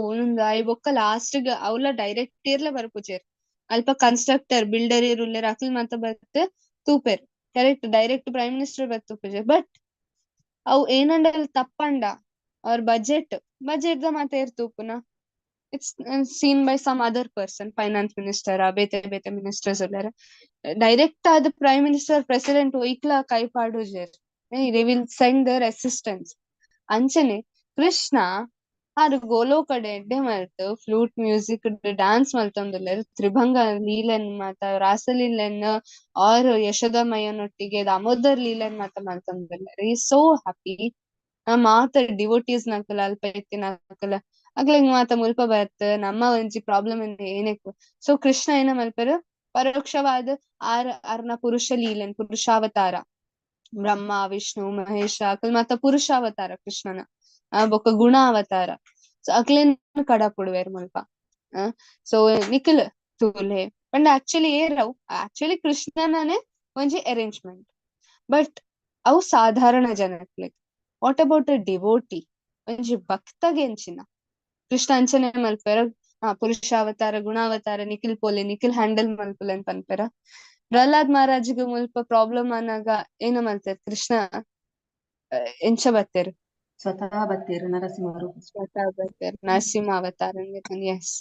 [SPEAKER 1] ಐ ಬೊಕ್ಕ ಲಾಸ್ಟ್ ಗ್ ಅವ್ಲ ಡೈರೆಕ್ಟ್ ಇರ್ಲ ಬರ್ಪುಜೇರ್ ಅಲ್ಪ ಕನ್ಸ್ಟ್ರಕ್ಟರ್ ಬಿಲ್ಡರ್ ಇರುಲ್ಲೇರ್ ಅಕ್ಲ್ ಮಾತ ಬತ್ ತೂಪೆರ್ ಕರೆಕ್ಟ್ ಡೈರೆಕ್ಟ್ ಪ್ರೈಮ್ ಮಿನಿಸ್ಟರ್ ಬತ್ ತೂಪೆರ್. ಬಟ್ ಅವು ಏನಂಡಲ್ ತಪ್ಪಂಡ ಅವ್ರ ಬಜೆಟ್ ದ ಮಾತ ಏರ್ ತೂಪುನ it's seen by some other person finance minister ಬೇತೆ ಬೇತೆ ಮಿನಿಸ್ಟರ್ಸ್ ಉಲ್ಲೇರ ಡೈರೆಕ್ಟ್ ಆದ್ ಪ್ರೈಮ್ ಮಿನಿಸ್ಟರ್ ಪ್ರೆಸಿಡೆಂಟ್ ಒಯ್ಕ್ಲ ಕೈ ಪಾಡುಜೇರ್ they will send their assistance. ಅಂಚನೆ ಕೃಷ್ಣ ಆರು ಗೋಲೋಕ ಎಡ್ಡೆ ಮಲ್ತು ಫ್ಲೂಟ್ ಮ್ಯೂಸಿಕ್ ಡ್ಯಾನ್ಸ್ ಮಲ್ತೊಂದುಲ್ಲೇರ್ ತ್ರಿಭಂಗ ಲೀಲೆನ್ ಮಾತ ರಾಸಲೀಲೆನ್ ಆರ್ ಯಶೋದಮಯ್ಯನೊಟ್ಟಿಗೆ ದಾಮೋದರ್ ಲೀಲೆನ್ ಮಾತ ಮಲ್ತೊಂದುಲ್ಲೇರ್. ಈ ಸೋ ಹ್ಯಾಪಿ ಮಾತ ಡಿವೋಟೀಸ್ ನಕಲ ಅಲ್ಪ ಎತ್ತಿನ ನಕಲ ಅಗ್ಲಿಗ್ ಮಾತ ಮುಲ್ಪ ಬತ್ ನಮ್ಮ ಒಂಜಿ ಪ್ರಾಬ್ಲಮ್ ಏನಕ್ಕು. ಸೊ ಕೃಷ್ಣ ಏನ ಮಲ್ಪೆರ್ ಪರೋಕ್ಷವಾದ ಅರ್ನ ಪುರುಷ ಲೀಲೆನ್ ಪುರುಷಾವತಾರ ಬ್ರಹ್ಮ ವಿಷ್ಣು ಮಹೇಶ ಅಕಲ್ ಮಾತ ಪುರುಷಾವತಾರ ಕೃಷ್ಣನ ಬೊಕ್ಕ ಗುಣ ಅವತಾರ. ಸೊ ಅಕ್ಲೇನ್ ಕಡ ಪುಡುವೆರ್ ಮುಲ್ಪ. ಸೊ ನಿಖಿಲ್ ತೂಲೆ ಪಂಡ ಆಕ್ಚುಲಿ ಏರವು ಆಕ್ಚುಲಿ ಕೃಷ್ಣನೇ ಒಂಜಿ ಅರೇಂಜ್ಮೆಂಟ್ ಬಟ್ ಅವು ಸಾಧಾರಣ ಜನಕ್ಲೆ. ವಾಟ್ ಅಬೌಟ್ ಅ ಡಿವೋಟಿ ಒಂಜಿ ಭಕ್ತಗೆಂಚಿನ ಕೃಷ್ಣ ಅಂಚನೆ ಮಲ್ಪೆರ ಪುರುಷಾವತಾರ ಗುಣಾವತಾರ ನಿಖಿಲ್ ಪೋಲೆ ನಿಖಿಲ್ ಹ್ಯಾಂಡಲ್ ಮಲ್ಪುಲೆನ್ ಪನ್ಪೆರ. ಪ್ರಹ್ಲಾದ್ ಮಹಾರಾಜ್ಗೆ ಮುಲ್ಪ ಪ್ರಾಬ್ಲಮ್ ಆನಾಗ ಏನ ಮಲ್ತೇರ್ ಕೃಷ್ಣ ಎಂಚ ಬತ್ತೇರ್
[SPEAKER 9] ಸ್ವತಃ ಬತ್ತೇರು ನರಸಿಂಹರು
[SPEAKER 1] ಸ್ವತಃ ಬತ್ತೇರ್ ನರಸಿಂಹ ಅವತಾರ ಎಸ್.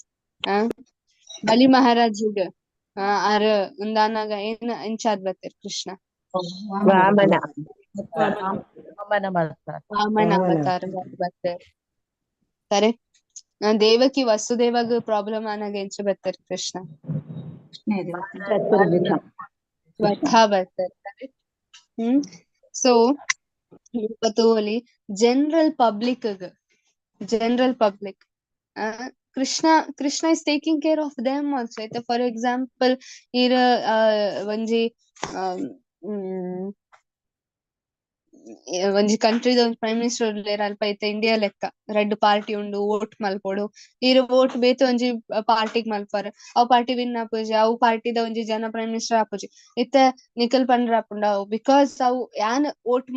[SPEAKER 1] ಬಲಿ ಮಹಾರಾಜ್ಗ ಆರ್ ಒಂದಾನಾಗ ಏನ ಎಂಚಾದ್ ಬತ್ತೇರ್ ಕೃಷ್ಣ
[SPEAKER 3] ವಾಮನ
[SPEAKER 1] ವಾಮನ ಅವತಾರ ಬತ್ತೇರ್ ಕರೆಕ್ಟ್. ದೇವಕಿ ವಸುದೇವಗ್ ಪ್ರಾಬ್ಲಮ್ ಆನಾಗ ಎಂಚ ಬತ್ತೇರ್ ಕೃಷ್ಣ ಸ್ವತಃ ಬತ್ತೇರ್ ಕರೆಕ್ಟ್. ಸೊ ತೋಲಿ general public Krishna is taking care of them also ಐತೆ. ಫಾರ್ ಎಕ್ಸಾಂಪಲ್ ಇರ್ ಒಂಜಿ ಒಂಜಿ ಕಂಟ್ರಿದ ಒಂಜಿ ಪ್ರೈಮ್ ಮಿನಿಸ್ಟರ್ ಉಲ್ಲೇರ್ ಅಲ್ಪ ಐತೆ ಇಂಡಿಯಾ ಲೆಕ್ಕ ರೆಡ್ ಪಾರ್ಟಿ ಉಂಡು ವೋಟ್ ಮಲ್ಪೊಡು ಇರ್ ವೋಟ್ ಬೇತೆ ಒಂಜಿ ಪಾರ್ಟಿಗ್ ಮಲ್ಪರ್ ಅವು ಪಾರ್ಟಿ ವಿನ್ ಆಪುಜಿ ಅವು ಪಾರ್ಟಿದ ಒಂಜಿ ಜನ ಪ್ರೈಮ್ ಮಿನಿಸ್ಟರ್ ಆಪುಜಿ ಇತ್ತೆ ನಿಖಿಲ್ ಪಂಡ್ರ ಆಪುಂಡ ಅವು ಬಿಕಾಸ್ ಅವು ಯಾನ್ ವೋಟ್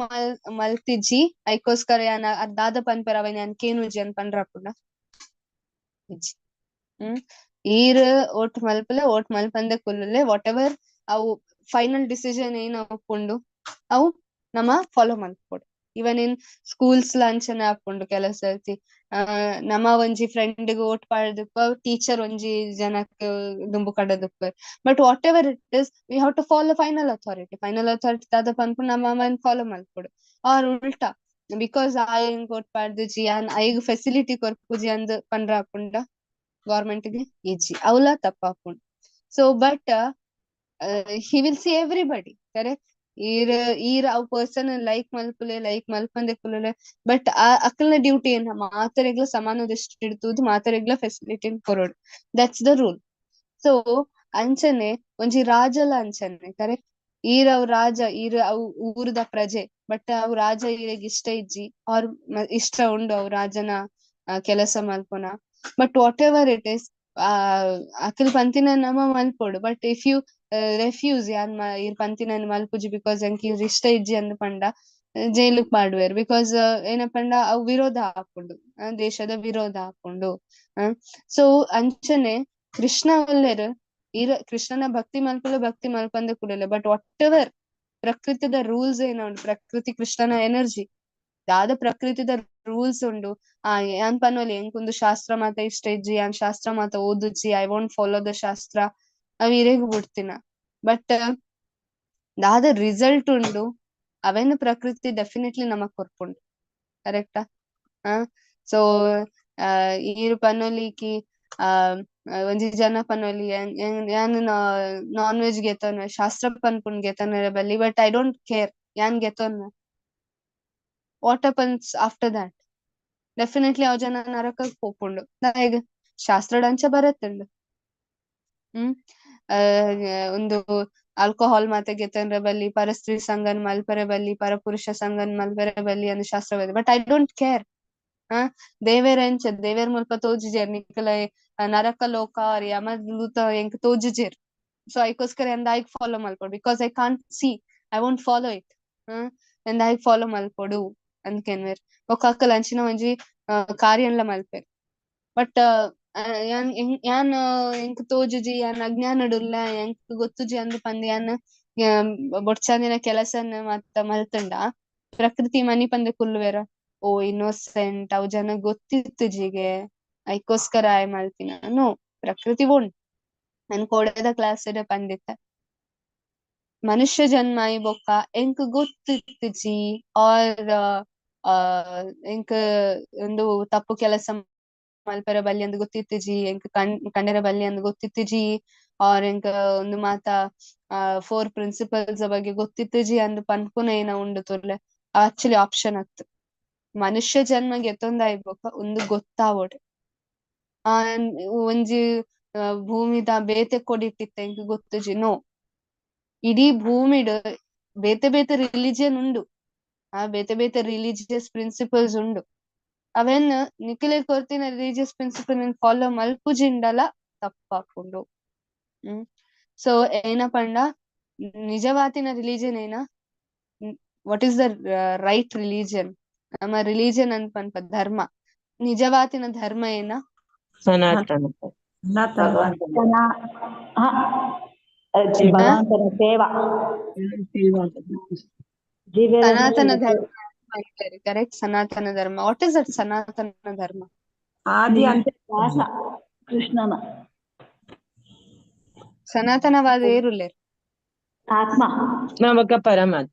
[SPEAKER 1] ಮಲ್ತಿಜ್ಜಿ ಐಕೋಸ್ಕರ ಯಾನ್ ದಾದ ಪನ್ಪೆರ್ ಅವನ್ ಯಾನ್ ಕೇನುಜಿ ಅನ್ ಪಂಡ್ರ ಆಪುಂಡ ಈರ್ ವೋಟ್ ಮಲ್ಪಂದೆ ಕುಲ್ಲುಲೆ ವಾಟ್ ಎವರ್ ಅವು ಫೈನಲ್ ಡಿಸಿಷನ್ ಏನ್ ಒಪ್ಪುಂಡು ಅವು ನಮ್ಮ ಫಾಲೋ ಮಲ್ಪೊಡು. ಇವನ್ ಇನ್ ಸ್ಕೂಲ್ಸ್ ಅಂಚನೆ ಆಪುಂಡು ಕೆಲವು ಸರ್ತಿ ನಮ್ಮ ಒಂಜಿ ಫ್ರೆಂಡ್ ವೋಟ್ ಪಾಡ್ದಪ್ಪ ಟೀಚರ್ ಒಂಜಿ ಜನಕ್ ದುಂಬು ಕಡದಪ್ಪ. But whatever it is we have to follow final authority ದಾದ ಪನ್ಪುಂಡು ನಮ್ಮ ಫಾಲೋ ಮಲ್ಪೊಡು. ಆರ್ ಉಲ್ಟಾ ಬಿಕಾಸ್ ಆಯಂಗ್ ವೋಟ್ ಪಾಡ್ದುಜಿ ಐಗ್ ಫೆಸಿಲಿಟಿ ಕೊರ್ಪುಜಿ ಅಂದ್ ಪಂಡ್ರ ಆಪುಂಡ ಗೌರ್ಮೆಂಟ್ ಗೆ ಈಜಿ ಅವಲ ತಪ್ಪಾಪುಂಡು. So but he will see everybody correct ಈರ ಅವ್ ಪರ್ಸನ್ ಲೈಕ್ ಮಲ್ಪಂದೆ ಕುಲುಲೆ ಬಟ್ ಅಕಲ್ನ ಡ್ಯೂಟಿ ಏನ ಮಾತರೆಗ್ಲ ಸಮಾನ ದೃಷ್ಟಿ ಇಡ್ತುದು ಮಾತರೆಗ್ಲ ಫೆಸಿಲಿಟಿ ಕೊರೋಡು ದಟ್ಸ್ ದ ರೂಲ್. ಸೊ ಅಂಚನೆ ಒಂಜಿ ರಾಜಲ ಅಂಚನೆ ಕರೆಕ್ಟ್. ಅವ್ ರಾಜ ಅವ್ ಊರದ ಪ್ರಜೆ ಬಟ್ ಅವ್ ರಾಜ ಈರೆಗ್ ಇಷ್ಟ ಇಜ್ಜಿ ಅವ್ರ ಇಷ್ಟ ಉಂಡು ಅವ್ ರಾಜನ ಕೆಲಸ ಮಲ್ಪುನ. But whatever it is ಅಕಲ್ ಪಂತಿನ ನಮ ಮಲ್ಪೊಡು. ಬಟ್ ಇಫ್ ಯು ರೆಫ್ಯೂಸ್ ಇರ್ ಪಂತಿನ ಮಲ್ಪುಜಿ ಬಿಕಾಸ್ ಎಂಕ್ ಇವ್ರ ಇಷ್ಟ ಇಜ್ಜಿ ಅಂದ್ ಪಂಡ ಜೈಲಿಗ್ ಪಾಡ್ವೇರ್. ಬಿಕಾಸ್ ಏನಪ್ಪಂಡ ಅವ್ ವಿರೋಧ ಹಾಕೊಂಡು ದೇಶದ ವಿರೋಧ ಹಾಕೊಂಡು. ಸೊ ಅಂಚನೆ ಕೃಷ್ಣ ಒಲ್ಲೆರ್ ಕೃಷ್ಣನ ಭಕ್ತಿ ಮಲ್ಪಂದೆ ಕುಡಲೆ. ಬಟ್ ವಾಟ್ ಎವರ್ ಪ್ರಕೃತಿದ ರೂಲ್ಸ್ ಏನ ಉಂಡು, ಪ್ರಕೃತಿ ಕೃಷ್ಣನ ಎನರ್ಜಿ ದಾದ ಪ್ರಕೃತಿದ ರೂಲ್ಸ್ ಉಂಡು. ಯಾನ್ ಪನೊಲಿ ಎಂಕೊಂದು ಶಾಸ್ತ್ರ ಮಾತ ಇಷ್ಟ ಇಜ್ಜಿ ಯಾನ್ ಶಾಸ್ತ್ರ ಮಾತ ಓದುಜಿ ಐ ವಾಂಟ್ ಫಾಲೋ ದ ಶಾಸ್ತ್ರ ಅವ್ ಇರೆಗ್ ಬಿಡ್ತಿನ. ಬಟ್ ದಾದ ರಿಸಲ್ಟ್ ಉಂಡು ಅವೆನ್ ಪ್ರಕೃತಿ ಡೆಫಿನೆಟ್ಲಿ ನಮಕ್ ಕೊರ್ಪುಂಡು ಕರೆಕ್ಟಾ. ಸೊ ಈರು ಪನೊಲಿಕಿ ಒಂಜಿ ಜನ ಪನೊಲಿ ಯಾನ್ ನಾನ್ ವೆಜ್ ಗೆತೊನ್ ಶಾಸ್ತ್ರ ಪನ್ಪುಂಡ್ ಗೆತೊನ್ ಬಲ್ಲಿ. ಬಟ್ ಐ ಡೋಂಟ್ ಕೇರ್ ಯಾನ್ ಗೆತೊನ್ what happens after that. Definitely ಅವ್ ಜನ ನರಕಕ್ ಪೋಪುಂಡು. ಈಗ ಶಾಸ್ತ್ರಡ್ ಅಂಚ ಬರತ್ತುಂಡು. ಒಂದು ಆಲ್ಕೋಹಾಲ್ ಮಾತ ಗೆತನ್ರೆ ಬಲ್ಲಿ ಪರಸ್ತ್ರೀ ಸಂಗನ್ ಮಲ್ಪರೆ ಬಲ್ಲಿ ಪರಪುರುಷ ಸಂಗನ್ ಮಲ್ಪರೆ ಬಲ್ಲಿ ಅಂದ್ ಶಾಸ್ತ್ರ ಬರ್ತದೆ. But I don't care. ದೇವೇರ್ ಎಂಚ ದೇವೇರ್ ಮುಲ್ಪ ತೋಜುಜೇರ್ ನಿಕಲ ನರಕ ಲೋಕ ಯಮದೂತ ಎಂಕ್ ತೋಜುಜೇರ್. ಸೊ ಐಕೋಸ್ಕರ ಎಂದ ಐಕ್ ಫಾಲೋ ಮಲ್ಪೊಡು because I can't see I want follow it. ಎಂದ ಐಕ್ ಫಾಲೋ ಮಲ್ಪೊಡು ಅಂದ್ಕೆನ್ವೇರ್ ಬೊಕ ಅಕಲ್ ಅಂಚಿನ ಒಂಜಿ ಕಾರ್ಯನ್ಲ ಮಲ್ಪೇರ್. ಬಟ್ ಯಾನ್ ಎಂಕ್ ತೋಜುಜಿ ಯಾನ್ ಅಜ್ಞಾನಡುಲ್ಲ ಎಂಕ್ ಗೊತ್ತುಜಿ ಅಂದ್ ಪಂದ್ ಯಾನ್ ಬೊಡ್ಚಂದಿನ ಕೆಲಸನ್ ಮತ್ತ ಮಲ್ತಂಡ ಪ್ರಕೃತಿ ಮನಿ ಪಂದೆ ಕುಲ್ಲುವೆರ ಓ ಇನ್ನೋಸೆಂಟ್ ಅವ್ ಜನ ಗೊತ್ತಿತ್ತುಜಿಗೆ ಐಕೋಸ್ಕರ ಆಯ್ ಮಲ್ತಿನ. ನೋ, ಪ್ರಕೃತಿ ಉಂಡ್ ನನ್ ಕೋಡೆದ ಕ್ಲಾಸ್ ಪಂದಿತ್ತ ಮನುಷ್ಯ ಜನ್ಮ ಆಯ್ ಬೊಕ್ಕ ಎಂಕ್ ಗೊತ್ತಿತ್ತುಜಿ ಆರ್ ಎಂಕ್ ಒಂದು ತಪ್ಪು ಕೆಲಸ ಮಲ್ಪೆರ ಬಲ್ಲಿ ಅಂದ್ ಗೊತ್ತಿತ್ತುಜಿ ಎಂಕ್ ಕಂಡೆರ ಬಲ್ಲಿ ಅಂದ್ ಗೊತ್ತಿತ್ತುಜಿ ಆರ್ ಎಂಕ್ ಒಂದು ಮಾತ 4 ಪ್ರಿನ್ಸಿಪಲ್ಸ್ ಬಗ್ಗೆ ಗೊತ್ತಿತ್ತುಜಿ ಅಂದ್ ಪನ್ಪುನ ಏನ ಉಂಡು ತೋರ್ಲೆ ಆಕ್ಚುಲಿ ಆಪ್ಷನ್ ಅತ್ತು. ಮನುಷ್ಯ ಜನ್ಮ ಗೆತ್ತೊಂದಾಯ್ ಬೊಕ ಒಂದು ಗೊತ್ತಾವೊಡು ಒಂಜಿ ಭೂಮಿದ ಬೇತೆ ಕೊಡಿಟ್ಟಿತ್ತ ಎಂಕ್ ಗೊತ್ತುಜಿ. ನೋ, ಇಡೀ ಭೂಮಿಡ್ ಬೇತೆ ಬೇತೆ ರಿಲಿಜಿಯನ್ ಉಂಡು. ಬೇತೆ ಬೇತೆ ರಿಲಿಜಿಯಸ್ ಪ್ರಿನ್ಸಿಪಲ್ಸ್ ಉಂಡು. ಅವೆನ್ ನಿಖಿಲೆ ಕೊರ್ತಿನ ರಿಲಿಜಿಯಸ್ ಪ್ರಿನ್ಸಿಪಲ್ ಫಾಲೋ ಮಲ್ಪುಜಿಂಡಲ ತಪ್ಪಾಪುಂಡು. ಸೊ ಏನ ಪಂಡ ನಿಜವಾತಿನ ರಿಲಿಜಿಯನ್ ಏನ what is the right religion. ನಮ್ಮ ರಿಲಿಜಿಯನ್ ಅಂತ ಪನ್ಪ ಧರ್ಮ. ನಿಜವಾತಿನ ಧರ್ಮ ಏನ
[SPEAKER 3] ಸನಾತನ
[SPEAKER 2] ಭಗವಂತನ ಸೇವಾ
[SPEAKER 1] ಸನಾತನ ಧರ್ಮ. ಕರೆಕ್ಟ್, ಸನಾತನ ಧರ್ಮ. ವಾಟ್ ಇಸ್ ದಟ್ ಸನಾತನ ಧರ್ಮ?
[SPEAKER 5] ಆದಿ ಅಂತ ದಾಸ ಕೃಷ್ಣನ
[SPEAKER 1] ಸನಾತನವಾದ ಏರುಲ್ಲೇರ್
[SPEAKER 5] ಆತ್ಮ
[SPEAKER 3] ನಮಕ ಪರಮಾತ್ಮ.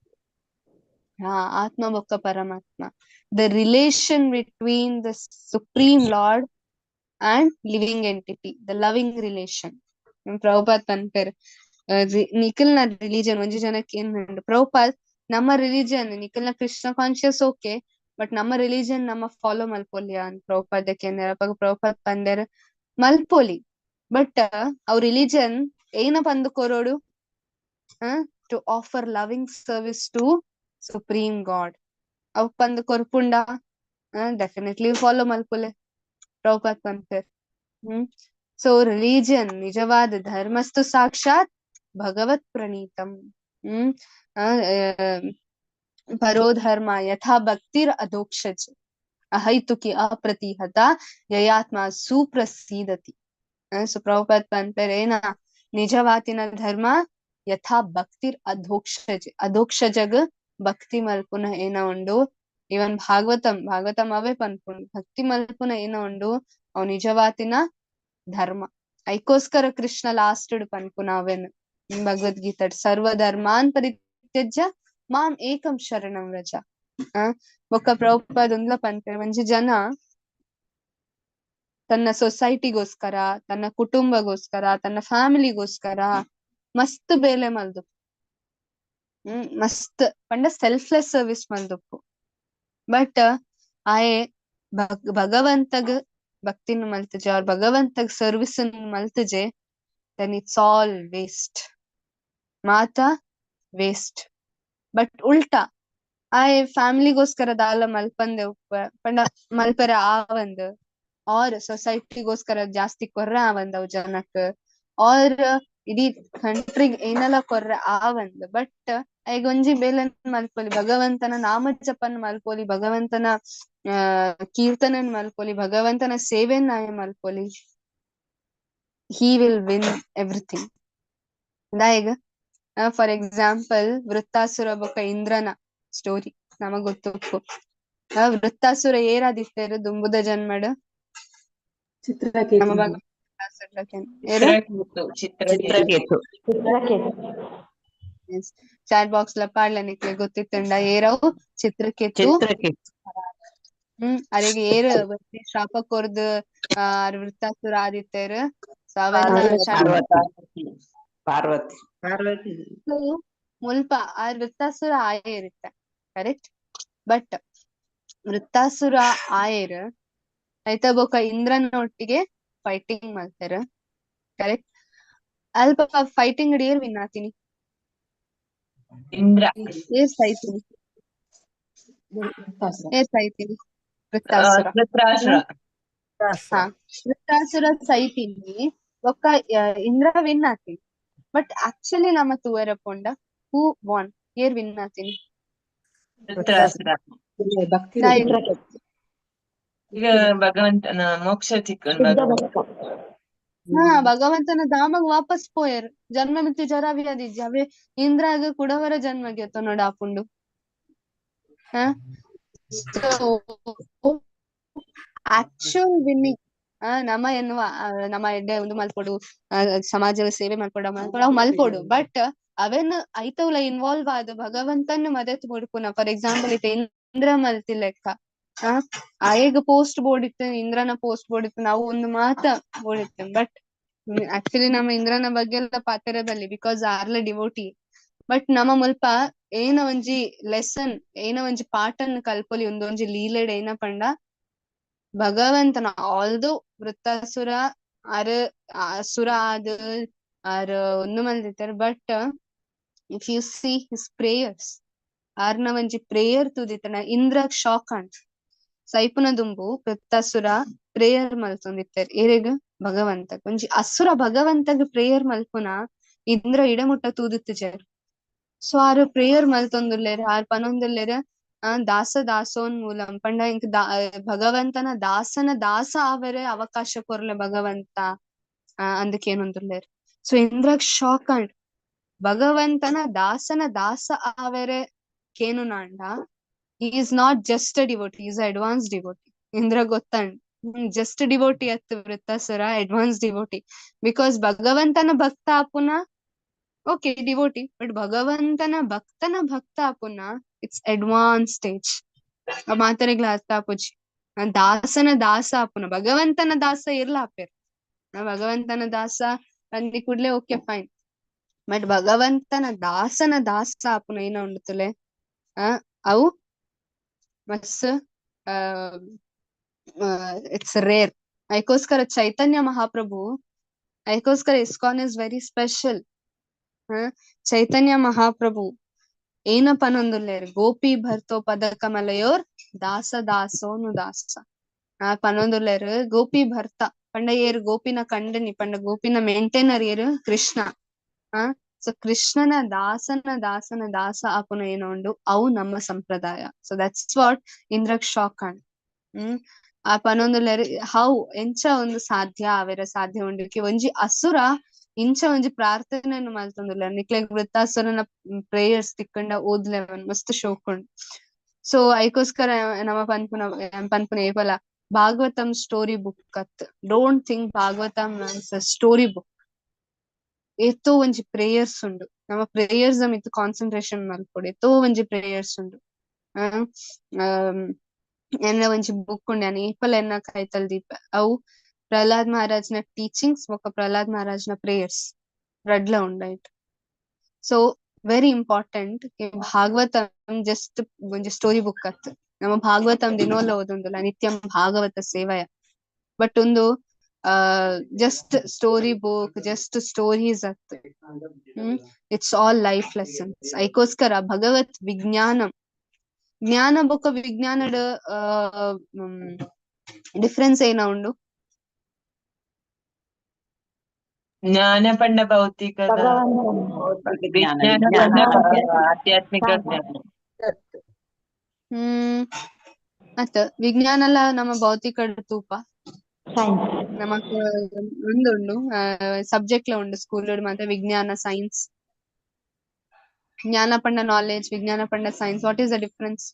[SPEAKER 1] ಆತ್ಮ ಬೊಕ್ಕ ಪರಮಾತ್ಮ. The relation between the supreme lord and living entity, the loving relation. Prabhupad ಪನ್ಪೇರ್ ನಿಖಿಲ್ನ ರಿಲಿಜನ್ ಒಂಜಿ ಜನಕ್ಕೆ ಏನ್ ಉಂಡು ಪ್ರಭುಪಾದ್ ನಮ್ಮ ರಿಲಿಜನ್ ನಿಖಿಲ್ನ ಕೃಷ್ಣ ಕಾನ್ಶಿಯಸ್ ಓಕೆ ಬಟ್ ನಮ್ಮ ರಿಲಿಜನ್ ನಮ್ಮ ಫಾಲೋ ಮಲ್ಪೊಲಿಯ ಅಂತ ಪ್ರಭುಪಾದಕ್ಕೆ ಪ್ರಭುಪಾದ್ ಪಂದೇರ್ ಮಲ್ಪೊಲಿ. ಬಟ್ ಅವ್ ರಿಲಿಜನ್ ಏನ ಪಂದ್ ಕೊರೋಡು to offer loving service to supreme God. ಅವ್ ಪಂದ್ ಕೊರ್ಪುಂಡ ಡೆಫಿನೆಟ್ಲಿ ಫಾಲೋ ಮಲ್ಪೊಲೆ ಪ್ರಭುಪಾದ್ ಪಂಪೇರ್. ಸೊ ರಿಲಿಜಿಯನ್ ನಿಜವಾದ ಧರ್ಮಸ್ತು ಸಾಕ್ಷಾತ್ ಭಗವತ್ ಪ್ರಣೀತಂ. ಪರೋಧರ್ಮ ಯಥಾ ಭಕ್ತಿರ್ ಅಧೋಕ್ಷಜ್ ಅಹೈತುಕಿ ಅಪ್ರತಿಹತ ಯಯಾತ್ಮ ಸುಪ್ರಸೀದತಿ. ಸೊ ಪ್ರಭುಪಾದ್ ಪಂಪೇರ್ ಏನ ನಿಜವಾತಿನ ಧರ್ಮ ಯಥಾ ಭಕ್ತಿರ್ ಅಧೋಕ್ಷಜ್. ಅಧೋಕ್ಷಜಗ್ ಭಕ್ತಿ ಮಲ್ಪುನ ಏನ ಉಂಡು. ಇವನ್ ಭಾಗವತಂ ಅವೇ ಪನ್ಪುಂಡು ಭಕ್ತಿ ಮಲ್ಪುನ ಏನ ಉಂಡು ಅವ್ ನಿಜವಾತಿನ ಧರ್ಮ. ಐಕೋಸ್ಕರ ಕೃಷ್ಣ ಲಾಸ್ಟ್ ಪನ್ಪುನ ಅವೆನ್ ಭಗವದ್ಗೀತಡ್ ಸರ್ವ ಧರ್ಮಾನ್ ಪರಿತ್ಯಜ್ಯ ಮಾಂ ಏಕಂ ಶರಣಂ ವ್ರಜ. ಬೊಕ್ಕ ಪ್ರಭುಪಾದ್ ಉಂದ್ಲ ಪನ್ಪೇರ್ ಒಂಜಿ ಜನ ತನ್ನ ಸೊಸೈಟಿಗೋಸ್ಕರ ತನ್ನ ಕುಟುಂಬಗೋಸ್ಕರ ತನ್ನ ಫ್ಯಾಮಿಲಿಗೋಸ್ಕರ ಮಸ್ತ್ ಬೇಲೆ ಮಲ್ದು ಮಸ್ತ್ ಪಂಡ ಸೆಲ್ಫ್ಲೆಸ್ ಸರ್ವಿಸ್ ಮಲ್ದಪ್ಪು. ಬಟ್ ಆಯೆ ಭಗವಂತಗ್ ಭಕ್ತಿನ ಮಲ್ತಜೆ ಅವ್ರ ಭಗವಂತಗ್ ಸರ್ವಿಸ್ ಮಲ್ತಜೆ, ದೆನ್ ಇಟ್ಸ್ ಆಲ್ ವೇಸ್ಟ್, ಮಾತ ವೇಸ್ಟ್. ಬಟ್ ಉಲ್ಟಾ ಆಯೆ ಫ್ಯಾಮಿಲಿಗೋಸ್ಕರ ದಾಲ ಮಲ್ಪಂದೆ ಪಂಡ ಮಲ್ಪರೆ ಆವಂದ್, ಆರ್ ಸೊಸೈಟಿಗೋಸ್ಕರ ಜಾಸ್ತಿ ಕೊರ್ರೆ ಆವಂದ್ ಅವ್ ಜನಕ್, ಆರ್ ಇಡೀ ಕಂಟ್ರಿಗ್ ಏನೆಲ್ಲ ಕೊರ್ರೆ ಆವಂದ್. ಬಟ್ ಐಗ್ ಒಂಜಿ ಬೇಲೆನ್ ಮಲ್ಪೊಲಿ, ಭಗವಂತನ ನಾಮ ಜಪನ್ ಮಲ್ಪೊಲಿ, ಭಗವಂತನ ಕೀರ್ತನನ್ ಮಲ್ಪೊಲಿ, ಭಗವಂತನ ಸೇವೆನ್ ಆಯೆ ಮಲ್ಪೊಲಿ, he will win everything. ದಾಯಗ ಫಾರ್ ಎಕ್ಸಾಂಪಲ್ ವೃತ್ತಾಸುರ ಬೊಕ ಇಂದ್ರನ ಸ್ಟೋರಿ ನಮಗ್ ಗೊತ್ತು. ವೃತ್ತಾಸುರ ಏರಾದಿತ್ತೇರು ದುಂಬುದ ಜನ್ಮಡ್ ನಮ್ಮ
[SPEAKER 3] ಚಿತ್ರಕೇತು.
[SPEAKER 1] ಚಾಟ್ ಬಾಕ್ಸ್ ಲ ಪಾಡ್ಲ ನಿಕ್ಲೆ ಗೊತ್ತಿತ್ತಂಡ ಏರವು ಚಿತ್ರಕೇತು. ಅರೆಗೆ ಏರ್ ಶಾಪ ಕೊರ್ದು ವೃತ್ತಾಸುರ ಆದಿತ್ತೇರು. ಸೊ
[SPEAKER 3] ಪಾರ್ವತಿ
[SPEAKER 1] ಮುಲ್ಪ ಆ ವೃತ್ತಾಸುರ ಆಯೇರಿತ್ತ ಕರೆಕ್ಟ್. ಬಟ್ ವೃತ್ತಾಸುರ ಆಯೇರ್ ಐತ ಬೊಕ ಇಂದ್ರನ ಒಟ್ಟಿಗೆ ಫೈಟಿಂಗ್ ಮಾಡ್ತಾರ ಕರೆಕ್ಟ್. ಅಲ್ಪ ಫೈಟಿಂಗ್ ಏರ್ ವಿನ್ ಆತೀನಿ,
[SPEAKER 3] ಇಂದ್ರ
[SPEAKER 1] ಏರ್ ಸಾಯ್ತೀನಿ, ವೃತ್ತಾಸುರ. ಹಾ, ವೃತ್ತಾಸುರ ಸೈತೀನಿ ಬೊಕ್ಕ ಇಂದ್ರ ವಿನ್ ಆತೀನಿ. ಬಟ್ ಆಕ್ಚುಲಿ ನಮ್ಮ ತೂವರ ಪೊಂಡ ಹೂ ವಾನ್ ಏರ್ ವಿನ್ ಆತೀನಿ?
[SPEAKER 3] ಈಗ ಭಗವಂತನ ಮೋಕ್ಷ ಚಿಕ್ಕನ್
[SPEAKER 1] ಹಾ, ಭಗವಂತನ ಧಾಮಗ್ ವಾಪಸ್ ಪೋಯರ್. ಜನ್ಮ ಮಿತಿ ಜರಾವಿ ಆದಿಜ್ಜ ಅವೇ ಇಂದ್ರಾಗ ಕುಡವರ ಜನ್ಮ ಗೆತ್ತ ನೋಡ ಆಪುಂಡು. ಆಕ್ಚುಲ್ ವಿನ್ನಿಂಗ್ ನಮ್ಮ ಎನ್ನುವ ನಮ್ಮ ಎಡ್ಡೆ ಒಂದು ಮಲ್ಪೊಡು, ಸಮಾಜದ ಸೇವೆ ಮಲ್ಪೊಡ ಅವ್ ಮಲ್ಪೊಡು. ಬಟ್ ಅವೆನ್ ಐತವುಲ ಇನ್ವಾಲ್ವ್ ಆದ್ ಭಗವಂತನ್ ಮದತ್ ಮುಡ್ಪುನ. ಫಾರ್ ಎಕ್ಸಾಂಪಲ್ ಇತ್ತೆ ಇಂದ್ರ ಮಲ್ತಿ ಲೆಕ್ಕ ಆಯೇಗ್ ಪೋಸ್ಟ್ ಬೋರ್ಡ್ ಇತ್ತು, ಇಂದ್ರನ ಪೋಸ್ಟ್ ಬೋರ್ಡ್ ಇತ್ತು, ನಾವು ಒಂದು ಮಾತ ಬೋರ್ಡ್. ಬಟ್ ಆಕ್ಚುಲಿ ನಮ್ಮ ಇಂದ್ರನ ಬಗ್ಗೆ ಎಲ್ಲ ಪಾತಿರದಲ್ಲಿ ಬಿಕಾಸ್ ಆರ್ಲ ಡಿವೋಟಿ. ಬಟ್ ನಮ್ಮ ಮುಲ್ಪ ಏನ ಒಂಜಿ ಲೆಸನ್, ಏನ ಒಂಜಿ ಪಾಠನ್ ಕಲ್ಪೊಲಿ ಒಂದೊಂಜಿ ಲೀಲೆಡ್ ಏನ ಪಂಡ ಭಗವಂತನ. ಆಲ್ದೋ ವೃತ್ತಾಸುರ ಅಸುರ ಆರ್ ಒಂದು ಮಂದಿತ್ತಾರ. But if you see his prayers, ಆರ್ನ ಒಂಜಿ ಪ್ರೇಯರ್ ತೂದಿತ್ತನ ಇಂದ್ರಗ್ ಶಾಕ್ ಅಂಟ್ ಸೈಪುನ ದುಂಬು ವೃತ್ತಾಸುರ ಪ್ರೇಯರ್ ಮಲ್ತೊಂದಿತ್ತೇರ್ ಏರೆಗ್ ಭಗವಂತಗ್. ಒಂಜಿ ಅಸುರ ಭಗವಂತಗ್ ಪ್ರೇಯರ್ ಮಲ್ಪುನ ಇಂದ್ರ ಇಡಮುಟ್ಟ ತೂದಿತ್ತುಜರ್. ಸೊ ಆರ್ ಪ್ರೇಯರ್ ಮಲ್ತೊಂದುಲ್ಲೇರ್, ಆರ್ ಪನೊಂದುಲ್ಲೇರ್ ದಾಸ ದಾಸೋನ್ ಮೂಲಂ ಪಂಡ ಇಂಕ್ ಭಗವಂತನ ದಾಸನ ದಾಸ ಆವರೆ ಅವಕಾಶ ಕೊರ್ಲೆ ಭಗವಂತ ಅಂದಕ್ಕೇನೊಂದುಲ್ಲೇರ್. ಸೊ ಇಂದ್ರಗ್ ಶಾಕ್ ಅಂಡ್ ಭಗವಂತನ ದಾಸನ ದಾಸ ಆವರೆ ಕೇನು ನಾಂಡ he is not just a devotee, he is an advanced devotee. Indra ಗೊತ್ತಂಡ್ ಜಸ್ಟ್ ಡಿವೋಟಿ ಅತ್ತು ವೃತ್ತಾಸುರ ಅಡ್ವಾನ್ಸ್ ಡಿವೋಟಿ. ಬಿಕಾಸ್ ಭಗವಂತನ ಭಕ್ತ ಆಪುನ ಓಕೆ ಡಿವೋಟಿ, ಬಟ್ ಭಗವಂತನ ಭಕ್ತ ಆಪುನ ಇಟ್ಸ್ ಅಡ್ವಾನ್ಸ್ ಸ್ಟೇಜ್. ಮಾತರೆಗ್ಲ ಅರ್ಥ ಆಪುಜಿ. ದಾಸನ ದಾಸ ಆಪುನ ಭಗವಂತನ ದಾಸ ಇರ್ಲ ಆಪೇರ್. ಭಗವಂತನ ದಾಸ ಅಂದಿ ಕೂಡ್ಲೆ ಓಕೆ ಫೈನ್. ಬಟ್ ಭಗವಂತನ ದಾಸ ಆಪುನ ಏನ ಉಂಡುತ್ತಲೆ ಅವು ಮಸ್ ಇಟ್ಸ್ ರೇರ್. ಅದಕ್ಕೋಸ್ಕರ ಚೈತನ್ಯ ಮಹಾಪ್ರಭು, ಅದಕ್ಕೋಸ್ಕರ ಇಸ್ಕಾನ್ ಇಸ್ ವೆರಿ ಸ್ಪೆಷಲ್. ಚೈತನ್ಯ ಮಹಾಪ್ರಭು ಏನಪ್ಪ ಅನ್ನೊಂದುಲ್ಲೇರ್ ಗೋಪಿ ಭರ್ತೋ ಪದ ಕಮಲಯೋರ್ ದಾಸ ದಾಸೋನು ದಾಸ ಪನ್ನೊಂದುಲ್ಲೇರ್ ಗೋಪಿ ಭರ್ತ ಪಂಡ ಏರ್ ಗೋಪಿನ ಕಂಡನಿ ಪಂಡ ಗೋಪಿನ ಮೇಂಟೈನರ್ ಏರ್ ಕೃಷ್ಣ. ಸೊ ಕೃಷ್ಣನ ದಾಸನ ದಾಸ ಆಪುನ ಏನೋ ಉಂಡು ಅವು ನಮ್ಮ ಸಂಪ್ರದಾಯ. ಸೊ ದಟ್ಸ್ ವಾಟ್ ಇಂದ್ರಗ್ ಶಾಕ್ ಅಂಡ್ ಆ ಪನೊಂದುಲ್ಲೇರ್ ಹೌ ಎಂಚ ಒಂದು ಸಾಧ್ಯ ಆವೆರ ಸಾಧ್ಯ ಉಂಡಿಕ್ಕೆ ಒಂಜಿ ಅಸುರ ಇಂಚ ಒಂಜಿ ಪ್ರಾರ್ಥನೆಯನ್ನು ಮಲ್ತೊಂದುಲ್ಲೇರ್. ನಿಕ್ಲೆ ವೃತ್ತಾಸುರನ ಪ್ರೇಯರ್ಸ್ ತಿಕ್ಕಂಡ ಓದ್ಲೆವನ್ ಮಸ್ತ್ ಶೋಕ್ ಉಂಡು. ಸೊ ಐಕೋಸ್ಕರ ನಮ್ಮ ಪನ್ಪುನ ಏಪಲ ಭಾಗವತಂ ಸ್ಟೋರಿ ಬುಕ್ ಅತ್. Don't think Bhagavatam is a story book. ಎತ್ತೋ ಒಂಜಿ ಪ್ರೇಯರ್ಸ್ ಉಂಡು, ನಮ್ಮ ಪ್ರೇಯರ್ಸ್ ಮಿತ್ ಕಾನ್ಸಂಟ್ರೇಷನ್ ಮಲ್ಪೊಡು. ಎತ್ತೋ ಒಂಜಿ ಪ್ರೇಯರ್ಸ್ ಉಂಡು. ಎನ್ನ ಒಂಜಿ ಬುಕ್ ಉಂಡು ನಾನು ಏಪಲ ಎನ್ನ ಕೈತಲ್ ದೀಪ. ಅವು ಪ್ರಹ್ಲಾದ್ ಮಹಾರಾಜ್ನ ಟೀಚಿಂಗ್ಸ್ ಬೊಕ ಪ್ರಹ್ಲಾದ್ ಮಹಾರಾಜ್ನ ಪ್ರೇಯರ್ಸ್ ರಡ್ಲ ಉಂಡಾಯ್ತು. So very important Bhagavatam just ಒಂಜಿ ಸ್ಟೋರಿ ಬುಕ್ ಅತ್ ನಮ್ಮ ಭಾಗವತಂ ದಿನೋಲ ಓದೊಂದುಲ್ಲ ನಿತ್ಯಂ ಭಾಗವತ ಸೇವಯ ಬಟ್ ಒಂದು just story book just stories ಅತ್ ಇಟ್ಸ್ ಆಲ್ ಲೈಫ್ ಲೆಸನ್ಸ್ ಐಕೋಸ್ಕರ ಭಗವತ್ ವಿಜ್ಞಾನಂ ಜ್ಞಾನ ಬೊಕ ವಿಜ್ಞಾನಡ್ ಡಿಫ್ರೆನ್ಸ್ ಏನ ಉಂಡು?
[SPEAKER 3] ಜ್ಞಾನ ಪಂಡ ಭೌತಿಕದ
[SPEAKER 2] ಭೌತಿಕ ಜ್ಞಾನ,
[SPEAKER 3] ವಿಜ್ಞಾನ
[SPEAKER 2] ವಿಜ್ಞಾನ
[SPEAKER 3] ಪಂಡ ಆಧ್ಯಾತ್ಮಿಕ ಜ್ಞಾನ.
[SPEAKER 1] ಮತ್ತ ವಿಜ್ಞಾನಲ ನಮ್ಮ ಭೌತಿಕ ತೂಪ ನಮಕ್ ಒಂದುಂಡು ಸಬ್ಜೆಕ್ಟ್ ಲ ಉಂಡು ಸ್ಕೂಲ್ ಮಾತ್ರ ವಿಜ್ಞಾನ ಸೈನ್ಸ್ ಜ್ಞಾನ ಪಂಡ ನಾಲೆಜ್ ವಿಜ್ಞಾನ ಪಂಡ science what is the difference?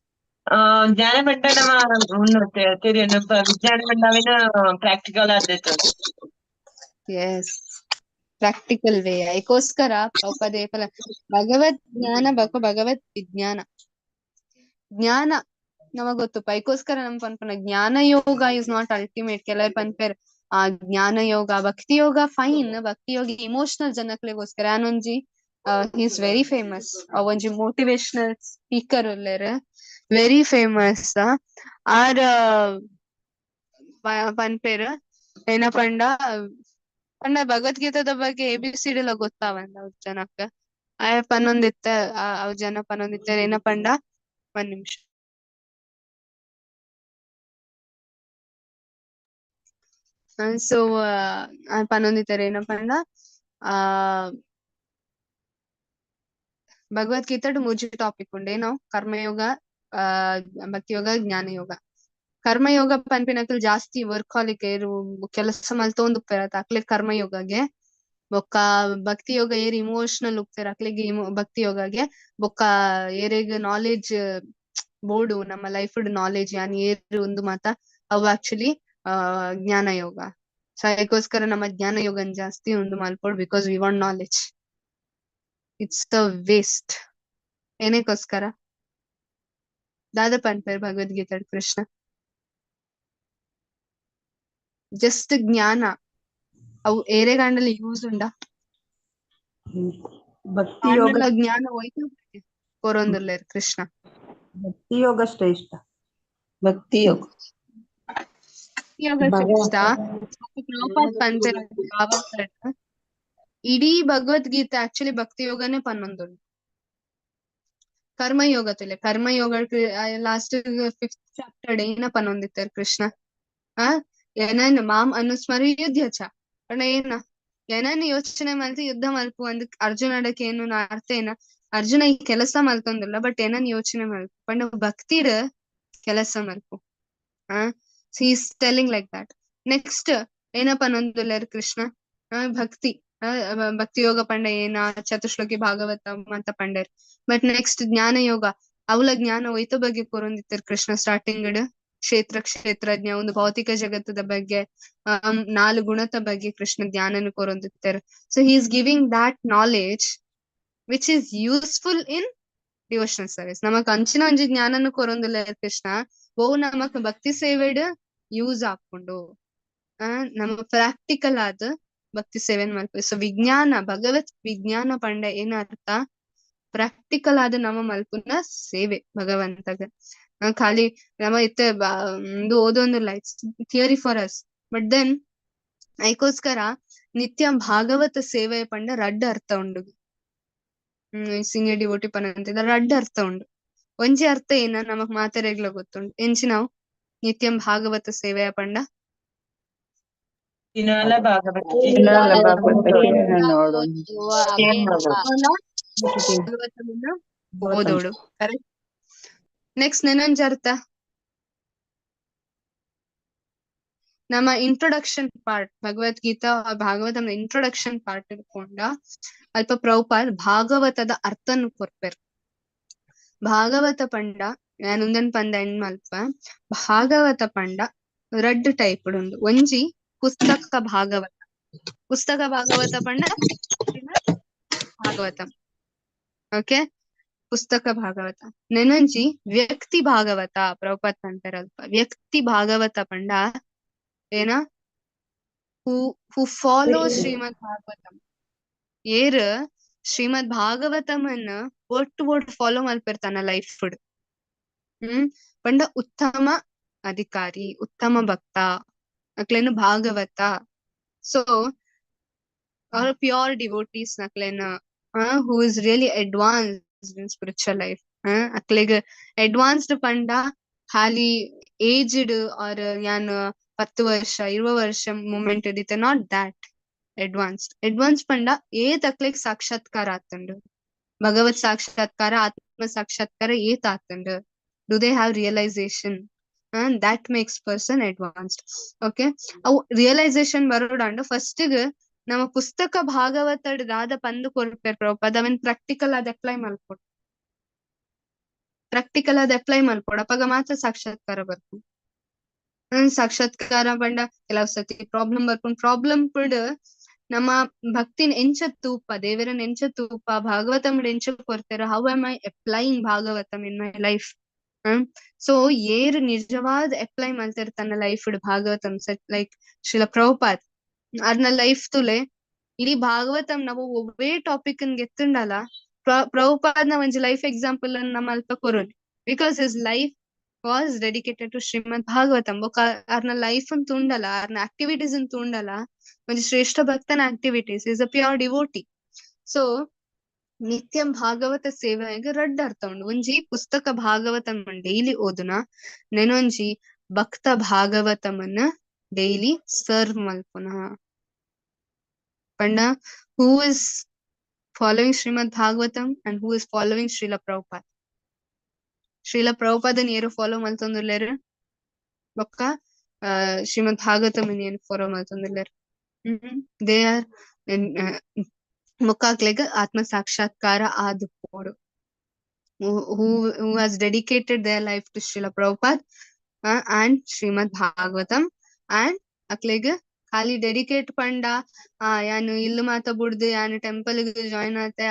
[SPEAKER 3] ಜ್ಞಾನ ಪಂಡ ನಮ್ಮ ಉಂಡು ತಿರಿಯನು ವಿಜ್ಞಾನ ಪಂಡವಿನ ಪ್ರಾಕ್ಟಿಕಲ್ ಆದೈತೆ.
[SPEAKER 1] ಎಸ್ ಪ್ರಾಕ್ಟಿಕಲ್ ವೇ ಐಕೋಸ್ಕರ ಪೌಪದೇ ಫಲ ಭಗವತ್ ಜ್ಞಾನ ಭಗವತ್ ವಿಜ್ಞಾನ ಜ್ಞಾನ ನಮಗ್ ಗೊತ್ತು ಪೈಕೋಸ್ಕರ ನಮ್ ಪನ್ಪನ ಜ್ಞಾನ ಯೋಗ ಇಸ್ ನಾಟ್ ಅಲ್ಟಿಮೇಟ್ ಕೆಲವರು ಪನ್ಪೇರ್ ಆ ಜ್ಞಾನ ಯೋಗ ಭಕ್ತಿ yoga fine bhakti yoga emotional ಜನಕ್ಲೆಗೋಸ್ಕರ ಆನೊಂಜಿ ಈಸ್ ವೆರಿ ಫೇಮಸ್ ಒಂಜಿ ಮೋಟಿವೇಶನಲ್ ಸ್ಪೀಕರ್ ಉಲ್ಲೇರ್ ವೆರಿ ಫೇಮಸ್ ಆರ್ ಪನ್ಪೇರ್ ಏನ ಪಂಡ ಪಂಡ ಭಗವದ್ಗೀತದ ಬಗ್ಗೆ ABCD ಎಲ್ಲ ಗೊತ್ತಾವಂದ ಅವ್ರ ಜನಕ್ಕ ಆಯ ಪನ್ನೊಂದಿತ್ತ ಅವ್ ಜನ ಪನ್ನೊಂದಿತ್ತ ಏನ ಪಂಡ ಒಂದ್ ನಿಮಿಷ ಸೊ ಪನ್ನೊಂದಿತ್ತರ ಏನ ಪಂಡ ಭಗವದ್ಗೀತ ಮೂಜಿ ಟಾಪಿಕ್ ಉಂಡೆ ನಾವು ಕರ್ಮಯೋಗ ಭಕ್ತಿ ಯೋಗ ಜ್ಞಾನ ಯೋಗ ಕರ್ಮಯೋಗ ಪನ್ಪಿನಕಲ್ ಜಾಸ್ತಿ ವರ್ಕಾಲಿಕ್ ಏರು ಕೆಲಸ ಮಲ್ತೊಂದು ಅಕ್ಲೆ ಕರ್ಮಯೋಗಗೆ ಬೊಕ್ಕ ಭಕ್ತಿ ಯೋಗ ಏರ್ ಇಮೋಷನಲ್ ಉಪ್ತೇರ್ ಅಕ್ಲೆಗೆ ಭಕ್ತಿ ಯೋಗಗೆ ಬೊಕ್ಕ ಏರೆಗ್ ನಾಲೆಜ್ ಬೋರ್ಡು ನಮ್ಮ ಲೈಫ್ ನಾಲೆಜ್ ಯಾನ್ ಏರ್ ಒಂದು ಮಾತ ಅವು ಆಕ್ಚುಲಿ ಜ್ಞಾನ ಯೋಗ ಸೊ ಅದಕ್ಕೋಸ್ಕರ ನಮ್ಮ ಜ್ಞಾನ ಯೋಗನ್ ಜಾಸ್ತಿ ಒಂದು ಮಲ್ಪೋಡ್ because we want knowledge it's the waste ಏನಕ್ಕೋಸ್ಕರ ದಾದ ಪನ್ಪೇರ್ ಭಗವದ್ಗೀತಾ ಕೃಷ್ಣ ಜಸ್ಟ್ ಜ್ಞಾನ ಅವು ಏರೆಗಾಂಡಲ್ಲಿ ಯೂಸ್ ಉಂಡ
[SPEAKER 12] ಭಕ್ತಿ ಯೋಗ
[SPEAKER 1] ಜ್ಞಾನ ಹೋಯ್ತು ಕೊರೊಂದುಲ್ಲೇರ್ ಕೃಷ್ಣ
[SPEAKER 12] ಭಕ್ತಿ ಯೋಗ ಶ್ರೇಷ್ಠ ಭಕ್ತಿ ಯೋಗ
[SPEAKER 1] ಯೋಗ ಶ್ರೇಷ್ಠ ಪನ್ಪೇರ್ ಇಡೀ ಭಗವದ್ಗೀತೆ ಆಕ್ಚುಲಿ ಭಕ್ತಿ ಯೋಗನೇ ಪನ್ನೊಂದುಂಡು ಕರ್ಮಯೋಗ ತುಲೆ ಕರ್ಮಯೋಗ ಲಾಸ್ಟ್ 5th ಚಾಪ್ಟರ್ ಏನ ಪನ್ನೊಂದಿತ್ತಾರ ಕೃಷ್ಣ ಏನನ್ ಮಾಮ್ ಅನುಸ್ಮರ ಯುದ್ಧ ಪಂಡ ಏನ ಏನನ್ ಯೋಚನೆ ಮಲ್ತು ಯುದ್ಧ ಮಲ್ಪು ಅಂದ್ ಅರ್ಜುನಡಕ್ಕೆ ಏನು ಅರ್ಥ ಏನ ಅರ್ಜುನ ಈ ಕೆಲಸ ಮಲ್ತೊಂದಿಲ್ಲ ಬಟ್ ಏನನ್ ಯೋಚನೆ ಮಲ್ಪು ಪಂಡ ಭಕ್ತಿಡ್ ಕೆಲಸ ಮಲ್ಪು is telling like that next ಏನ ಪನ್ನೊಂದುಲ್ಲೇರ್ ಕೃಷ್ಣ ಭಕ್ತಿ ಭಕ್ತಿ ಯೋಗ ಪಂಡ ಏನ ಚತುಶ್ಲೋಕಿ ಭಾಗವತಂ ಅಂತ ಪಂಡೇರ್ ಬಟ್ ನೆಕ್ಸ್ಟ್ ಜ್ಞಾನ ಯೋಗ ಅವಳ ಜ್ಞಾನ ಒಯ್ತ ಬಗ್ಗೆ ಕೊರೊಂದಿತ್ತರ್ ಕೃಷ್ಣ ಸ್ಟಾರ್ಟಿಂಗ್ ಕ್ಷೇತ್ರಜ್ಞ ಒಂದು ಭೌತಿಕ ಜಗತ್ತದ ಬಗ್ಗೆ 4 ಗುಣದ ಬಗ್ಗೆ ಕೃಷ್ಣ ಜ್ಞಾನನು ಕೊರೊಂದಿತ್ತರ್ so he is giving that knowledge which is useful in devotional service ನಮಕ್ ಅಂಚಿನ ಒಂಜಿ ಜ್ಞಾನನು ಕೊರೊಂದಿಲ್ಲ ಕೃಷ್ಣ ಓ ನಮಕ್ ಭಕ್ತಿ ಸೇವೆಡ್ ಯೂಸ್ ಹಾಕೊಂಡು ನಮ್ಮ ಪ್ರಾಕ್ಟಿಕಲ್ ಆದ ಭಕ್ತಿ ಸೇವೆನ್ ಮಲ್ಪೆ ಸೊ ವಿಜ್ಞಾನ ಭಗವತ್ ವಿಜ್ಞಾನ ಪಂಡ ಏನ ಅರ್ಥ ಪ್ರಾಕ್ಟಿಕಲ್ ಆದ ನಮ್ಮ ಮಲ್ಪುನ ಸೇವೆ ಭಗವಂತಗ ಖಾಲಿ ನಮ್ಮ ಇತ್ತೆ ಒಂದು ಓದೊಂದಿಲ್ಲ it's theory for us but then ಐಕೋಸ್ಕರ ನಿತ್ಯ ಭಾಗವತ ಸೇವೆ ಪಂಡ ರಡ್ಡ್ ಅರ್ಥ ಉಂಡು ಸಿಂಗ ಡಿವೋಟಿ ಪನ ಅಂತಿದ ರಡ್ಡ್ ಅರ್ಥ ಉಂಡು ಒಂಜಿ ಅರ್ಥ ಏನ ನಮಕ್ ಮಾತೆರೆಗ್ಲ ಗೊತ್ತುಂಡು ಎಂಚಿ ನಾವು ನಿತ್ಯಂ ಭಾಗವತ ಸೇವೆಯ ಪಂಡ
[SPEAKER 3] ದಿನಾಲ ಭಾಗವತ
[SPEAKER 1] ಓದೋಡು ಕರೆಕ್ಟ್ ನೆಕ್ಸ್ಟ್ ನೆನೊಂಜಿ ಅರ್ಥ ನಮ್ಮ ಇಂಟ್ರೊಡಕ್ಷನ್ ಪಾರ್ಟ್ ಭಗವದ್ಗೀತಾ ಭಾಗವತದ ಇಂಟ್ರೊಡಕ್ಷನ್ ಪಾರ್ಟ್ ಇಟ್ಕೊಂಡ ಅಲ್ಪ ಪ್ರಭುಪಾದ್ ಭಾಗವತದ ಅರ್ಥನು ಕೊರ್ಪೆರ್ ಭಾಗವತ ಪಂಡ ನಾನುಂದನ್ ಪಂದ ಎಂಡ್ ಮಲ್ಪ ಭಾಗವತ ಪಂಡ ರಡ್ಡ್ ಟೈಪ್ ಉಂಡು ಒಂಜಿ ಪುಸ್ತಕ ಭಾಗವತ ಪಂಡ ಭಾಗವತಂ ಓಕೆ ಪುಸ್ತಕ ಭಾಗವತ ನೆನಂಜಿ ವ್ಯಕ್ತಿ ಭಾಗವತ ಪ್ರಭುಪಾದ್ ಪಂಪೆರ್ ಅಲ್ಪ ವ್ಯಕ್ತಿ ಭಾಗವತ ಪಂಡ ಏನ ಹೂ ಫಾಲೋ ಶ್ರೀಮದ್ ಭಾಗವತಂ ಏರ್ ಶ್ರೀಮದ್ ಭಾಗವತಮನ್ನ ಒಟ್ಟು ಫಾಲೋ ಮಲ್ಪಿರ್ತಾನ ಲೈಫ್ ಫುಡ್. ಪಂಡ ಉತ್ತಮ ಅಧಿಕಾರಿ, ಉತ್ತಮ ಭಕ್ತ ಅಕ್ಲೇನು Bhagavata. So all pure devotees naklen who is really advanced in spiritual life. Akleg advanced panda hali aged or yan 10 varsha 20 varsha moment edite, not that advanced panda ಏತ್ ಅಕ್ಲೆಗ್ ಸಾಕ್ಷಾತ್ಕಾರ ಆತಂಡು, ಭಗವತ್ ಸಾಕ್ಷಾತ್ಕಾರ, ಆತ್ಮ ಸಾಕ್ಷಾತ್ಕಾರ ಏತ್ ಆತಂಡು. Do they have realization? And that makes person advanced. Okay, ಅವು realization ಬರೋಡಂಡು first ನಮ್ಮ ಪುಸ್ತಕ ಭಾಗವತಡ್ ದಾದ ಪಂದು ಕೊರ್ಪೆರ್ ಪ್ರಭುಪಾದ ಅವನ್ ಪ್ರಾಕ್ಟಿಕಲ್ ಆದ್ ಅಪ್ಲೈ ಮಲ್ಪೊಡು, ಅಪಗ ಮಾತ್ರ ಸಾಕ್ಷಾತ್ಕಾರ ಬರ್ಪುಂಡು. ಸಾಕ್ಷಾತ್ಕಾರ ಪಂಡ ಕೆಲವು ಸತಿ ಪ್ರಾಬ್ಲಮ್ ಬರ್ಪುಂಡು. ಪ್ರಾಬ್ಲಮ್ ಪುಡ್ ನಮ್ಮ ಭಕ್ತಿನ ಎಂಚ ತೂಪ, ದೇವರನ್ ಎಂಚ ತೂಪ, ಭಾಗವತಂ ಎಂಚ ಕೊರ್ತೆರ, how am I applying Bhagavatam in my life. So ಏರ್ ನಿಜವಾದ ಅಪ್ಲೈ ಮಾಡ್ತಾರೆ ತನ್ನ ಲೈಫ್ ಭಾಗವತಂ, ಲೈಕ್ ಶ್ರೀಲ ಪ್ರಭುಪಾದ್ ಅರ್ನ ಲೈಫ್ ತುಲೆ ಇಡೀ ಭಾಗವತಂ ನಾವು ಒವ್ವೇ ಟಾಪಿಕ್ ಗೆತ್ತುಂಡಲ್ಲ ಪ್ರಭುಪಾದ್ನ ಒಂಜಿ ಲೈಫ್ ಎಕ್ಸಾಂಪಲ್ ನಮ್ಮ ಅಲ್ಪ ಕೊರೋನ್, because his life was dedicated to Shrimad Bhagavatam. ಬೊಕ ಅರ್ನ ಲೈಫ್ ತುಂಡಲ್ಲ, ಅರ್ನ ಆಕ್ಟಿವಿಟೀಸ್ ತುಂಡಲ್ಲ ಒಂಜಿ ಶ್ರೇಷ್ಠ ಭಕ್ತನ activities, is a pure devotee. So ನಿತ್ಯಂ ಭಾಗವತ ಸೇವೆಗೆ ರಡ್ಡ್ ಅರ್ಥ ಉಂಡು. ಒಂಜಿ ಪುಸ್ತಕ ಭಾಗವತಂ ಡೈಲಿ ಓದುನ, ನೆನೊಂಜಿ ಭಕ್ತ ಭಾಗವತಮನ್ನ ಡೈಲಿ ಸರ್ವ್ ಮಲ್ಪುನ. ಪಂಡ who is following Shrimad Bhagavatam and who is following Srila Prabhupad. Srila ಪ್ರಭುಪಾದನ್ ಏರು ಫಾಲೋ ಮಲ್ತೊಂದುಲ್ಲೆರ್, ಬೊಕ್ಕ ಶ್ರೀಮದ್ ಭಾಗವತಂ ಏನು ಫಾಲೋ ಮಲ್ತೊಂದುಲ್ಲೆರ್. ದೇ ಆರ್ ಮುಕ್ಕಾಕ್ಲೆಗ್ ಆತ್ಮ ಸಾಕ್ಷಾತ್ಕಾರ ಆದುಪೋಡು. who has dedicated their life to Srila Prabhupada and Srimad Bhagavatam, and akleg ಖಾಲಿ ಡೆಡಿಕೇಟ್ ಪಂಡ ಯಾನು ಇಲ್ಲು ಮಾತ ಬುಡ್ದು ಯಾನು ಟೆಂಪಲ್ ಜಾಯಿನ್ ಆತೆ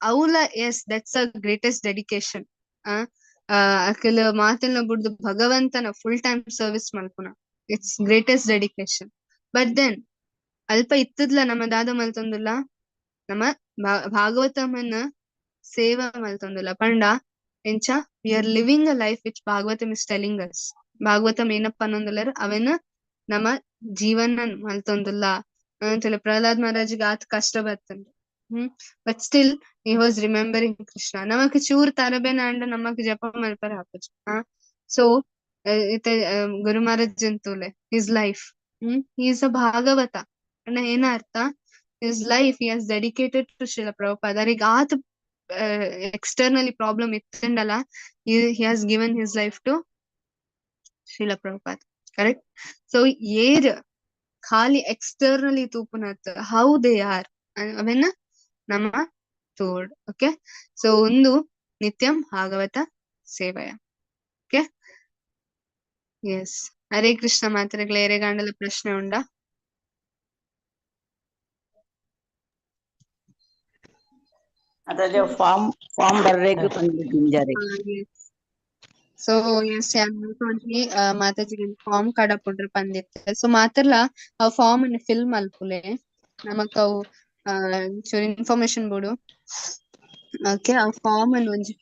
[SPEAKER 1] ಅವಲ yes that's a greatest dedication. ಅಕಲ್ ಮಾತಲ್ನ ಬುಡ್ದು ಭಗವಂತನ ಫುಲ್ ಟೈಮ್ ಸರ್ವಿಸ್ ಮಲ್ಪುನ, it's greatest dedication. But then ಅಲ್ಪ ಇತ್ತದ್ಲ ನಮ್ಮ ದಾದ ಮಲ್ತೊಂದುಲ್ಲ, ನಮ್ಮ ಭಾಗವತಮನ್ನ ಸೇವಾ ಮಲ್ತೊಂದುಲ್ಲ ಪಂಡ ಎಂಚ we are living a life which Bhagavatam is telling us. Bhagavatam ಏನಪ್ಪ ಅನ್ನೊಂದುಲ್ಲರ ಅವೆನ್ ನಮ್ಮ ಜೀವನ ಮಲ್ತೊಂದುಲ್ಲ ಅಂತೇಳಿ ಪ್ರಹ್ಲಾದ್ ಮಹಾರಾಜ್ಗೆ ಆತ್ ಕಷ್ಟ ಬರ್ತಂಡು. But still he was remembering Krishna. ನಮಕ್ ಚೂರ್ ತರಬೇನ ಅಂಡ್ ನಮಕ್ ಜಪ ಮಲ್ಪರ ಹಾಪುಜ್. ಸೊ ಗುರು ಮಹಾರಾಜ್ ಅಂತೂಲೆ his life he is a Bhagavata ಅಂಡ ಏನ ಅರ್ಥ, his life he has dedicated to Srila Prabhupada. ಅವರಿಗೆ ಆತ್ ಎಕ್ಸ್ಟರ್ನಲಿ ಪ್ರಾಬ್ಲಮ್ ಇತ್ತಂಡಲ್ಲ, he has given his life to Srila Prabhupada. Correct? So ಏರ್ ಖಾಲಿ ಎಕ್ಸ್ಟರ್ನಲಿ ತೂಪುನತ್ ಹೌ ದೇ ಆರ್ ಅವೆನ್ನ ನಮ್ಮ ತೋಡ್. ಓಕೆ, ಸೊ ಒಂದು ನಿತ್ಯಂ ಭಾಗವತ ಸೇವೆಯ. Okay, yes. ಹರೇ ಕೃಷ್ಣ ಮಾತ್ರಗಳ ಎರೆಗಾಂಡಲ ಪ್ರಶ್ನೆ ಉಂಡ?
[SPEAKER 2] ಅದ್ರಲ್ಲಿ ಫಾರ್ಮ್ ಬರ್ಬೇಕು ಬಂದಿದ್ದಾರೆ.
[SPEAKER 1] ಸೊ ಎಸ್ ಮಾತಾಜಿ ಫಾರ್ಮ್ ಕಾಡ ಪುಡ್ರ ಪಂದಿತ್ತೆ. ಸೊ ಮಾತ್ರಲ್ಲ ಆ ಫಾರ್ಮ್ ಅನ್ನು ಫಿಲ್ ಮಲ್ಪುಲೆ ನಮಕ್ ಅವು ಚೂರು ಇನ್ಫಾರ್ಮೇಶನ್ ಬೋಡು. ಓಕೆ, ಆ ಫಾರ್ಮ್ ಅನ್ನು ಒಂಜಿ